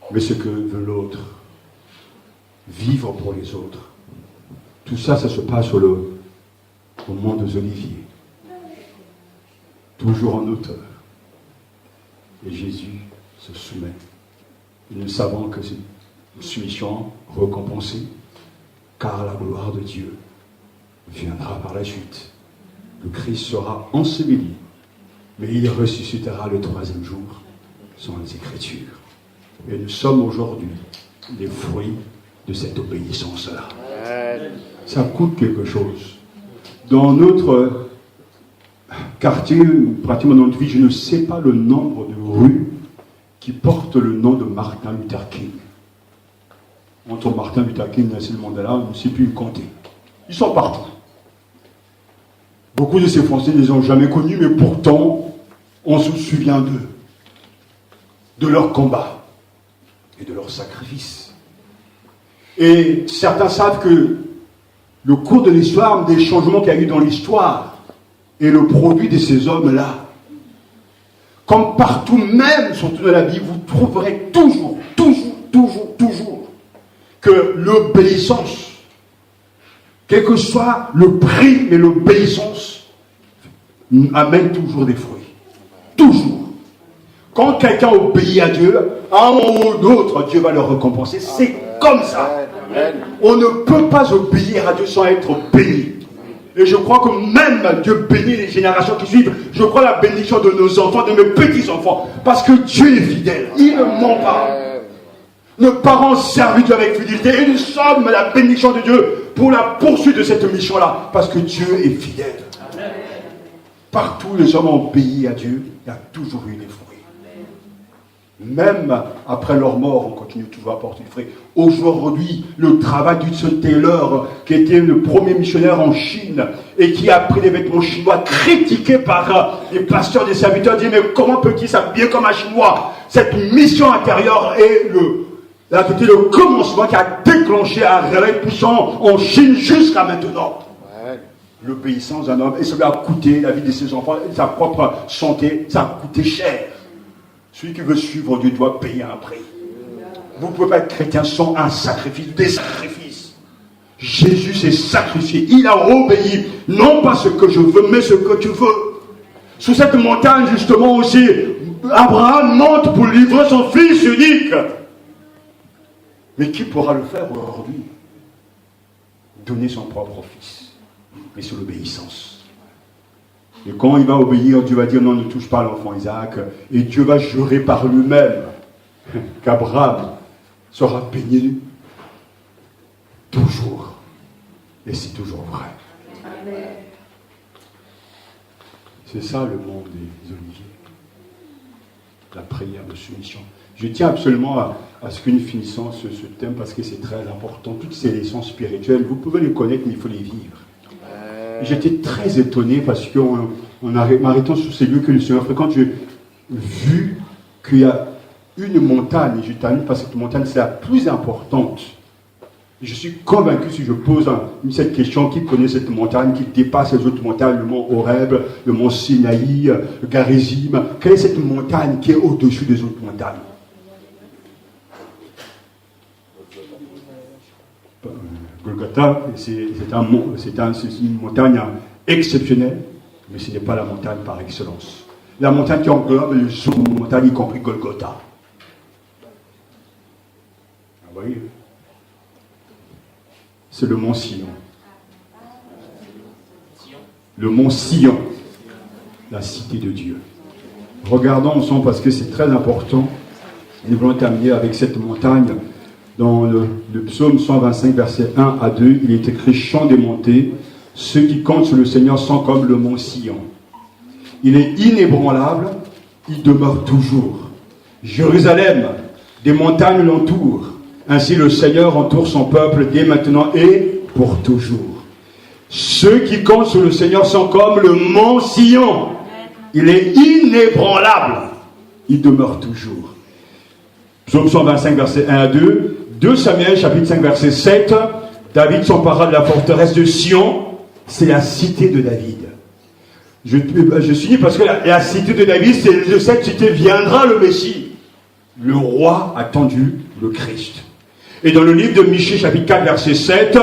Mais ce que veut l'autre. Vivre pour les autres. Tout ça, ça se passe au mont des Oliviers. Toujours en hauteur. Et Jésus se soumet. Et nous savons que c'est une soumission récompensée, car la gloire de Dieu viendra par la suite. Le Christ sera enseveli, mais il ressuscitera le troisième jour, selon les Écritures. Et nous sommes aujourd'hui les fruits de cette obéissance-là. Ça coûte quelque chose. Dans notre quartier, pratiquement dans notre vie, je ne sais pas le nombre de rues qui portent le nom de Martin Luther King. Entre Martin Luther King et Nelson Mandela, on ne sait plus compter. Ils sont partout. Beaucoup de ces Français ne les ont jamais connus, mais pourtant, on se souvient d'eux, de leur combat et de leur sacrifice. Et certains savent que le cours de l'histoire, des changements qu'il y a eu dans l'histoire, est le produit de ces hommes-là. Comme partout, même surtout dans la vie, vous trouverez toujours que l'obéissance, quel que soit le prix, mais l'obéissance amène toujours des fruits. Toujours. Quand quelqu'un obéit à Dieu, à un moment ou l'autre, Dieu va le récompenser. C'est comme ça. On ne peut pas obéir à Dieu sans être béni. Et je crois que même Dieu bénit les générations qui suivent. Je crois la bénédiction de nos enfants, de mes petits-enfants. Parce que Dieu est fidèle. Il ne ment pas. Nos parents servent Dieu avec fidélité. Et nous sommes la bénédiction de Dieu pour la poursuite de cette mission-là. Parce que Dieu est fidèle. Partout les hommes ont obéi à Dieu. Il y a toujours eu des fruits. Même après leur mort, on continue toujours à porter du fruit. Aujourd'hui, le travail d'Hudson Taylor, qui était le premier missionnaire en Chine et qui a pris des vêtements chinois critiqués par les pasteurs des serviteurs, dit mais comment peut-il s'habiller comme un chinois? Cette mission intérieure est le commencement qui a déclenché un réveil puissant en Chine jusqu'à maintenant. L'obéissance d'un homme, et ça lui a coûté la vie de ses enfants, sa propre santé, ça a coûté cher. Celui qui veut suivre Dieu doit payer un prix. Vous ne pouvez pas être chrétien sans un sacrifice, des sacrifices. Jésus s'est sacrifié. Il a obéi. Non pas ce que je veux, mais ce que tu veux. Sous cette montagne, justement aussi, Abraham monte pour livrer son fils unique. Mais qui pourra le faire aujourd'hui? Donner son propre fils. Mais c'est l'obéissance. Et quand il va obéir, Dieu va dire non, ne touche pas l'enfant Isaac. Et Dieu va jurer par lui-même qu'Abraham sera béni toujours. Et c'est toujours vrai. Amen. C'est ça le monde des Oliviers. La prière de soumission. Je tiens absolument à ce que nous finissions ce thème parce que c'est très important. Toutes ces leçons spirituelles, vous pouvez les connaître, mais il faut les vivre. J'étais très étonné parce qu'en m'arrêtant sur ces lieux que le Seigneur fréquente, j'ai vu qu'il y a une montagne, et je termine par cette montagne, c'est la plus importante. Je suis convaincu, si je pose cette question, qui connaît cette montagne, qui dépasse les autres montagnes, le mont Horeb, le mont Sinaï, le Garizim, quelle est cette montagne qui est au-dessus des autres montagnes? Golgotha, c'est une montagne exceptionnelle, mais ce n'est pas la montagne par excellence. La montagne qui englobe les autres montagnes, y compris Golgotha. Vous voyez? C'est le mont Sion. Le mont Sion, la cité de Dieu. Regardons ensemble parce que c'est très important. Nous voulons terminer avec cette montagne. Dans le psaume 125, verset 1 à 2, il est écrit « Chant des montées, ceux qui comptent sur le Seigneur sont comme le mont Sion. Il est inébranlable, il demeure toujours. Jérusalem, des montagnes l'entourent. Ainsi le Seigneur entoure son peuple dès maintenant et pour toujours. Ceux qui comptent sur le Seigneur sont comme le mont Sion. Il est inébranlable, il demeure toujours. » Psaume 125, verset 1 à 2. 2 Samuel, chapitre 5, verset 7. David s'empara de la forteresse de Sion. C'est la cité de David. Je suis dit parce que la cité de David, c'est de cette cité viendra le Messie. Le roi attendu, le Christ. Et dans le livre de Michée, chapitre 4, verset 7,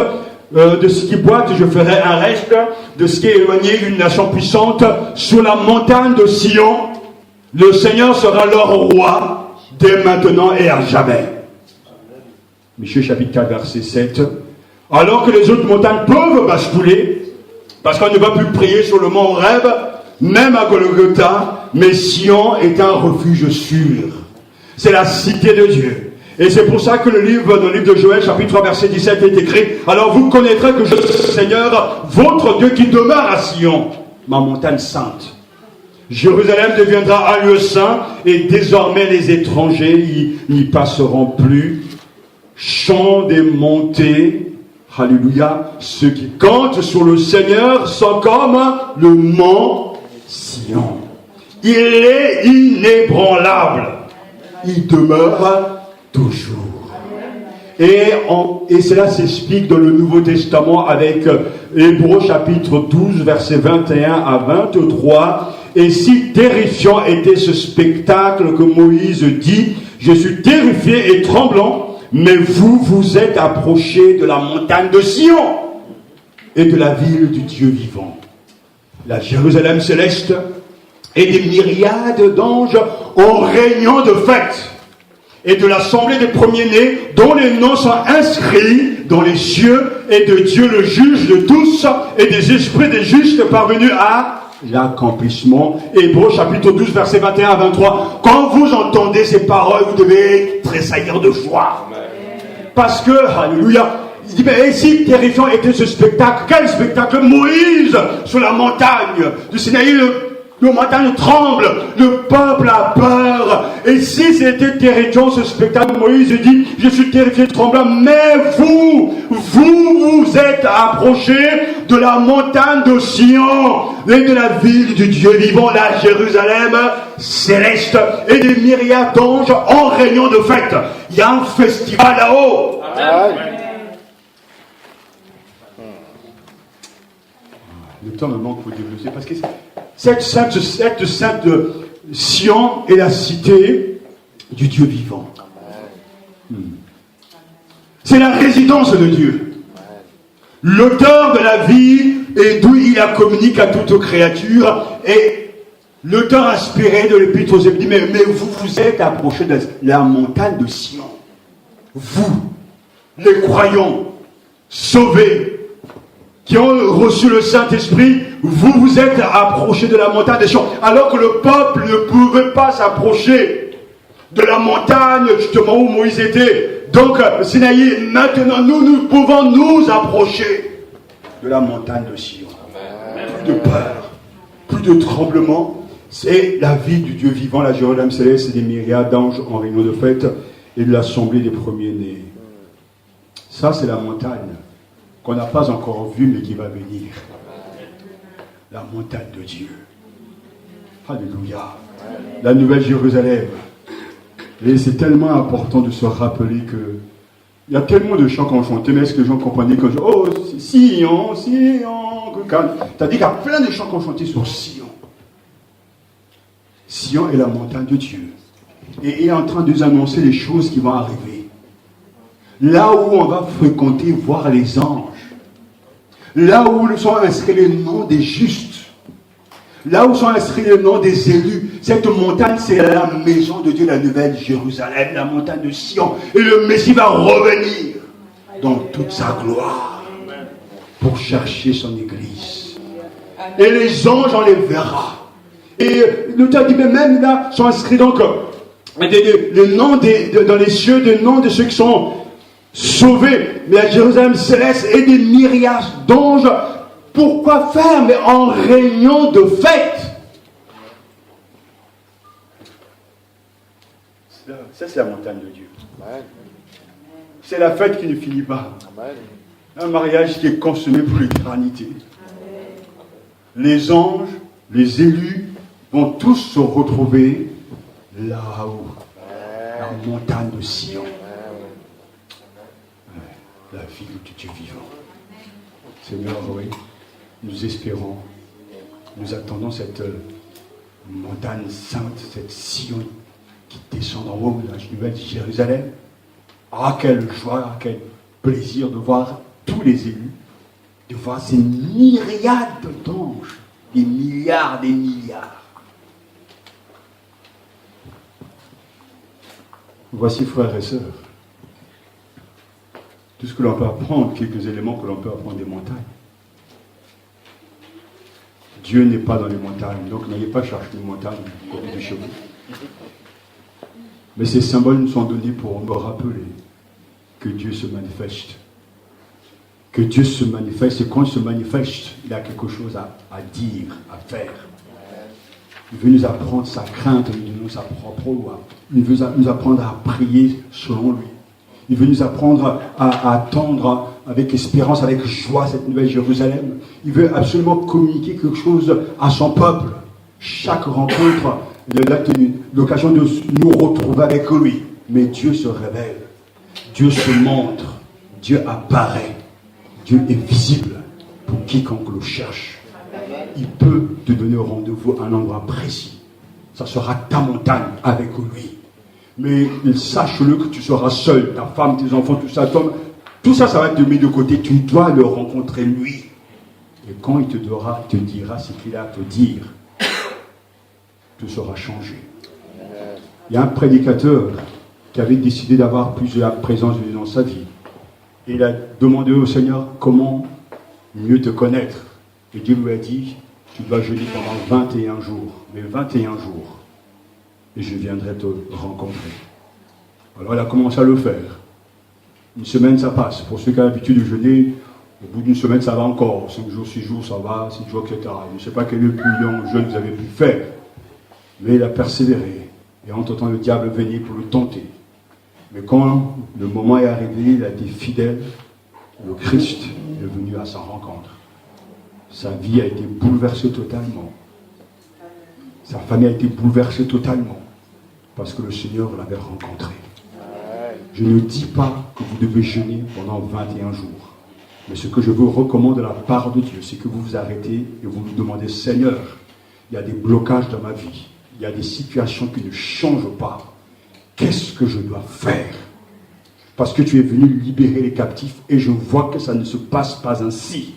de ce qui boite, je ferai un reste, de ce qui est éloigné, une nation puissante, sur la montagne de Sion, le Seigneur sera leur roi, dès maintenant et à jamais. Michée, chapitre 4, verset 7. Alors que les autres montagnes peuvent basculer, parce qu'on ne va plus prier sur le mont Horeb, même à Golgotha, mais Sion est un refuge sûr. C'est la cité de Dieu. Et c'est pour ça que dans le livre de Joël, chapitre 3, verset 17, est écrit « Alors vous connaîtrez que je suis le Seigneur, votre Dieu qui demeure à Sion, ma montagne sainte. Jérusalem deviendra un lieu saint, et désormais les étrangers n'y passeront plus. Chant des montées, alléluia, ceux qui comptent sur le Seigneur sont comme le mont Sion. Il est inébranlable, il demeure toujours. Et cela s'explique dans le Nouveau Testament avec Hébreux chapitre 12, versets 21 à 23. Et si terrifiant était ce spectacle que Moïse dit, je suis terrifié et tremblant, mais vous vous êtes approchés de la montagne de Sion et de la ville du Dieu vivant. La Jérusalem céleste et des myriades d'anges en réunion de fête, et de l'assemblée des premiers-nés dont les noms sont inscrits dans les cieux, et de Dieu le juge de tous, et des esprits des justes parvenus à l'accomplissement. Hébreux chapitre 12, versets 21 à 23. Quand vous entendez ces paroles, vous devez tressaillir de joie. Parce que, alléluia, il dit, mais si terrifiant était ce spectacle, quel spectacle? Moïse sur la montagne du Sinaï, le montagne tremble, le peuple a peur. Et si c'était terrifiant ce spectacle, Moïse dit, je suis terrifié, tremblant, mais vous êtes approchés de la montagne de Sion et de la ville du Dieu vivant, la Jérusalem céleste, et des myriades d'anges en réunion de fête. Il y a un festival là-haut. Amen. Le temps me manque pour développer, parce que cette sainte Sion est la cité du Dieu vivant. C'est la résidence de Dieu. L'auteur de la vie et d'où il la communique à toute créature. Et l'auteur inspiré de l'Épître aux Hébreux dit, mais vous vous êtes approchés de la montagne de Sion. Vous, les croyants, sauvés, qui ont reçu le Saint-Esprit, vous vous êtes approchés de la montagne de Sion, alors que le peuple ne pouvait pas s'approcher de la montagne justement où Moïse était. Donc, Sinaï, maintenant nous pouvons nous approcher de la montagne de Sion. Plus de peur, plus de tremblement. C'est la vie du Dieu vivant, la Jérusalem céleste, et des myriades d'anges en réunion de fête, et de l'assemblée des premiers-nés. Ça, c'est la montagne qu'on n'a pas encore vue, mais qui va venir. La montagne de Dieu. Alléluia. La nouvelle Jérusalem. Et c'est tellement important de se rappeler que il y a tellement de chants qu'on chantait, mais est-ce que les gens comprenaient que oh, Sion, Sion, que calme. C'est-à-dire qu'il y a plein de chants qu'on chantait sur Sion. Sion est la montagne de Dieu. Et il est en train de nous annoncer les choses qui vont arriver. Là où on va fréquenter, voir les anges. Là où sont inscrits les noms des justes. Là où sont inscrits les noms des élus. Cette montagne, c'est la maison de Dieu, la nouvelle Jérusalem, la montagne de Sion. Et le Messie va revenir dans toute sa gloire pour chercher son église. Et les anges, on les verra. Et le temps dit, mais même là, sont inscrits donc les noms dans les cieux, des noms de ceux qui sont sauvés. Mais à Jérusalem céleste et des myriades d'anges. Pourquoi faire? Mais en réunion de fête. Ça, c'est la montagne de Dieu. Amen. C'est la fête qui ne finit pas. Amen. Un mariage qui est consommé pour l'éternité. Les anges, les élus vont tous se retrouver là-haut, la montagne de Sion. La ville du Dieu vivant. Seigneur, oui, nous espérons, nous attendons cette montagne sainte, cette Sion qui descend en haut de la nouvelle Jérusalem. Ah, quelle joie, quel plaisir de voir tous les élus, de voir ces myriades d'anges, des milliards, des milliards. Voici, frères et sœurs, tout ce que l'on peut apprendre, quelques éléments que l'on peut apprendre des montagnes. Dieu n'est pas dans les montagnes, donc n'ayez pas cherché les montagnes côté de chez vous. Mais ces symboles nous sont donnés pour me rappeler que Dieu se manifeste. Que Dieu se manifeste, et quand il se manifeste, il a quelque chose à dire, à faire. Il veut nous apprendre sa crainte, il veut nous sa propre loi. Il veut nous apprendre à prier selon lui. Il veut nous apprendre à attendre avec espérance, avec joie cette nouvelle Jérusalem. Il veut absolument communiquer quelque chose à son peuple. Chaque rencontre est l'occasion de nous retrouver avec lui. Mais Dieu se révèle. Dieu se montre. Dieu apparaît. Dieu est visible pour quiconque le cherche. Il peut te donner rendez-vous à un endroit précis. Ça sera ta montagne avec lui. Mais sache-le que tu seras seul, ta femme, tes enfants, tout ça, tout ça, ça va être mis de côté. Tu dois le rencontrer lui. Et quand il te dira ce qu'il a à te dire, tout sera changé. Il y a un prédicateur qui avait décidé d'avoir plus de la présence de Dieu dans sa vie. Et il a demandé au Seigneur comment mieux te connaître. Et Dieu lui a dit, tu dois jeûner pendant 21 jours. Mais 21 jours. Et je viendrai te rencontrer. Alors il a commencé à le faire. Une semaine, ça passe. Pour ceux qui ont l'habitude de jeûner, au bout d'une semaine, ça va encore. 5 jours, 6 jours, ça va, 6 jours, etc. Je ne sais pas quel est le plus long jeûne que vous avez pu faire. Mais il a persévéré. Et en tentant le diable venir pour le tenter. Mais quand le moment est arrivé, il a été fidèle. Le Christ est venu à sa rencontre. Sa vie a été bouleversée totalement. Sa famille a été bouleversée totalement. Parce que le Seigneur l'avait rencontré. Je ne dis pas que vous devez jeûner pendant 21 jours. Mais ce que je vous recommande de la part de Dieu, c'est que vous vous arrêtez et vous vous demandez, Seigneur, il y a des blocages dans ma vie. Il y a des situations qui ne changent pas. Qu'est-ce que je dois faire? Parce que tu es venu libérer les captifs et je vois que ça ne se passe pas ainsi.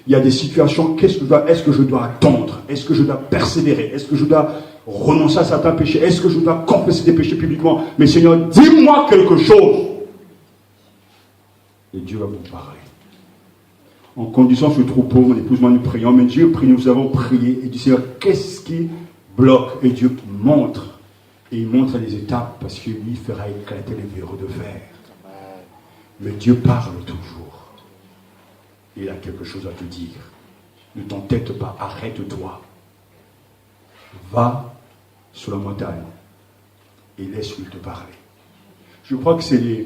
Il y a des situations, est-ce que je dois attendre? Est-ce que je dois persévérer? Est-ce que je dois renoncer à certains péchés? Est-ce que je dois confesser des péchés publiquement? Mais Seigneur, dis-moi quelque chose. Et Dieu va vous parler. En conduisant ce troupeau, mon épouse, moi, nous prions, mais Dieu prie, nous avons prié et dit, Seigneur, qu'est-ce qui bloque? Et Dieu montre. Et il montre les étapes parce que lui fera éclater les verrous de fer. Mais Dieu parle toujours. Il a quelque chose à te dire. Ne t'entête pas, arrête-toi. Va sur la montagne et laisse-lui te parler. Je crois que c'est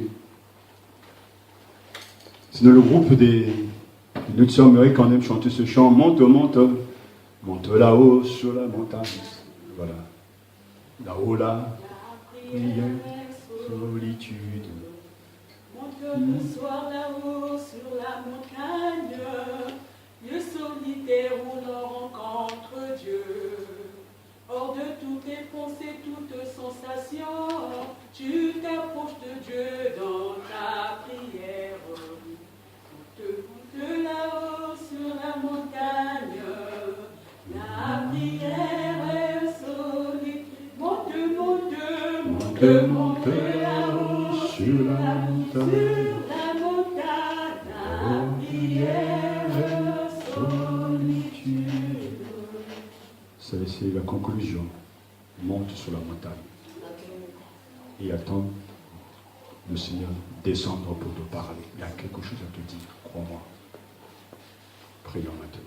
dans le groupe des notre sœur Mary qu'on aime chanter ce chant. Monte, monte, monte là-haut sur la montagne. Voilà. Là-haut, là. prière, solitude. Monte le soir là-haut sur la montagne, lieu solitaire où l'on rencontre Dieu. Hors de toutes tes pensées, toutes sensations, tu t'approches de Dieu dans ta prière. Monte là-haut sur la montagne, la prière est solide. Monte là-haut sur la montagne, la prière solitude. C'est la conclusion. Monte sur la montagne et attends le Seigneur descendre pour te parler. Il y a quelque chose à te dire, crois-moi. Prions maintenant.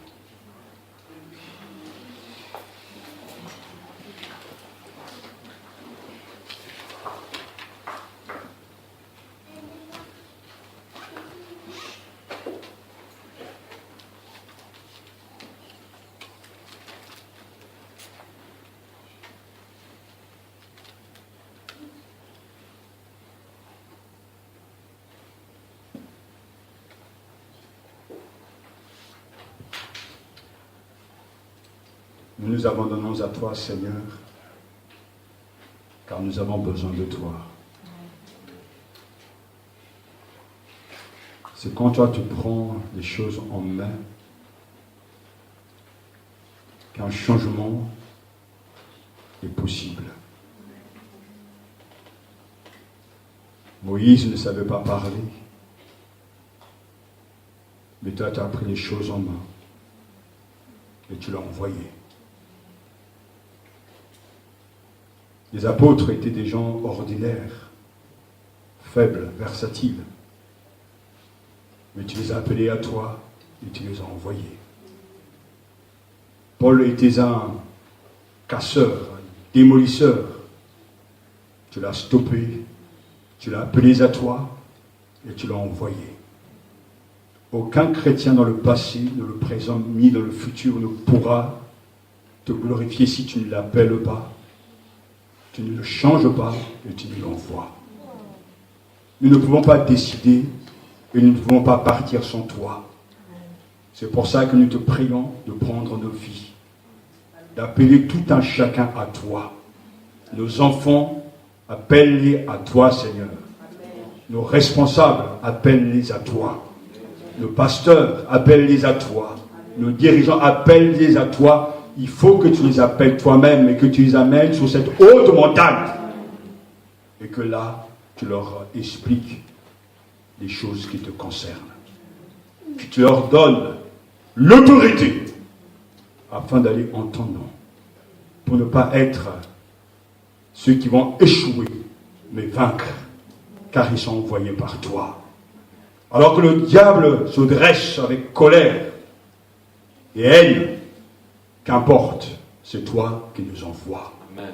Nous nous abandonnons à toi, Seigneur, car nous avons besoin de toi. C'est quand toi tu prends les choses en main qu'un changement est possible. Moïse ne savait pas parler, mais toi tu as pris les choses en main et tu l'as envoyé. Les apôtres étaient des gens ordinaires, faibles, versatiles. Mais tu les as appelés à toi et tu les as envoyés. Paul était un casseur, un démolisseur. Tu l'as stoppé, tu l'as appelé à toi et tu l'as envoyé. Aucun chrétien dans le passé, dans le présent, ni dans le futur ne pourra te glorifier si tu ne l'appelles pas. Tu ne le changes pas et tu ne l'envoies. Nous ne pouvons pas décider et nous ne pouvons pas partir sans toi. C'est pour ça que nous te prions de prendre nos vies, d'appeler tout un chacun à toi. Nos enfants, appelle-les à toi, Seigneur. Nos responsables, appelle-les à toi. Nos pasteurs, appelle-les à toi. Nos dirigeants, appelle-les à toi. Il faut que tu les appelles toi-même et que tu les amènes sur cette haute montagne. Et que là, tu leur expliques les choses qui te concernent. Que tu leur donnes l'autorité afin d'aller en ton nom. Pour ne pas être ceux qui vont échouer, mais vaincre, car ils sont envoyés par toi. Alors que le diable se dresse avec colère et haine, qu'importe, c'est toi qui nous envoies. Amen.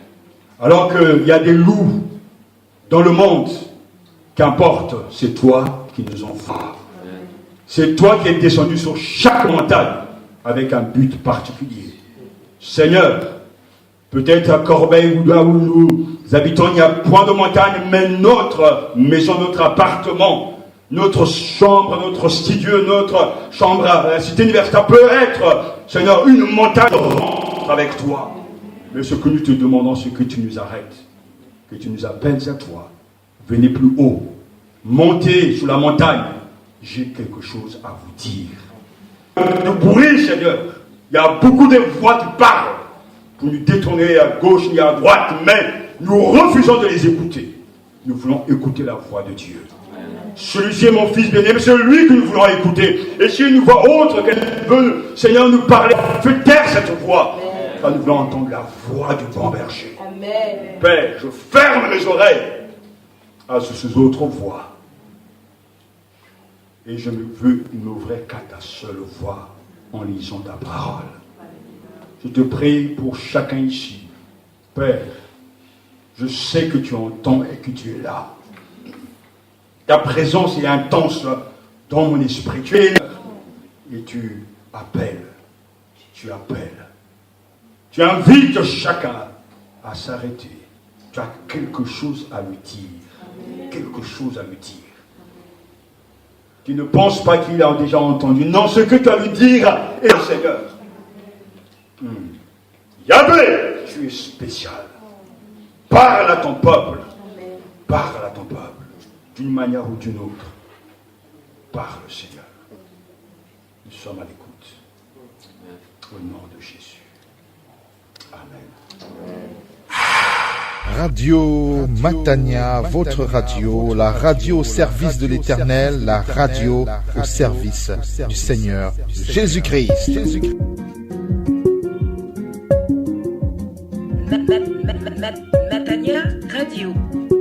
Alors qu'il y a des loups dans le monde, qu'importe, c'est toi qui nous envoies. Amen. C'est toi qui es descendu sur chaque montagne avec un but particulier. Seigneur, peut-être à Corbeil ou là où nous habitons, il n'y a point de montagne, mais notre maison, notre appartement, notre chambre, notre studio, notre chambre à la cité universitaire peut être, Seigneur, une montagne avec toi. Mais ce que nous te demandons, c'est que tu nous arrêtes, que tu nous appelles à toi. Venez plus haut, montez sur la montagne. J'ai quelque chose à vous dire. Le bruit, Seigneur, il y a beaucoup de voix qui parlent pour nous détourner à gauche et à droite, mais nous refusons de les écouter. Nous voulons écouter la voix de Dieu. Celui-ci est mon fils bien-aimé, c'est lui que nous voulons écouter. Et si une voix autre qu'elle veut, Seigneur, nous parler, fais taire cette voix. Car nous voulons entendre la voix du bon berger. Amen. Père, je ferme mes oreilles à ces autres voix. Et je ne veux m'ouvrir qu'à ta seule voix en lisant ta parole. Je te prie pour chacun ici. Père, je sais que tu entends et que tu es là. Ta présence est intense dans mon esprit. Tu es là et tu appelles. Tu appelles. Tu invites chacun à s'arrêter Tu as quelque chose à lui dire. Quelque chose à lui dire. Tu ne penses pas qu'il a déjà entendu. Non, ce que tu as à lui dire est le Seigneur. Yahvé, tu es spécial. Parle à ton peuple. Parle à ton peuple. D'une manière ou d'une autre. Parle, Seigneur. Nous sommes à l'écoute. Au nom de Jésus. Amen. Radio Matania, votre radio, la radio au service de l'Éternel, la radio au service du Seigneur Jésus-Christ. Matania Radio.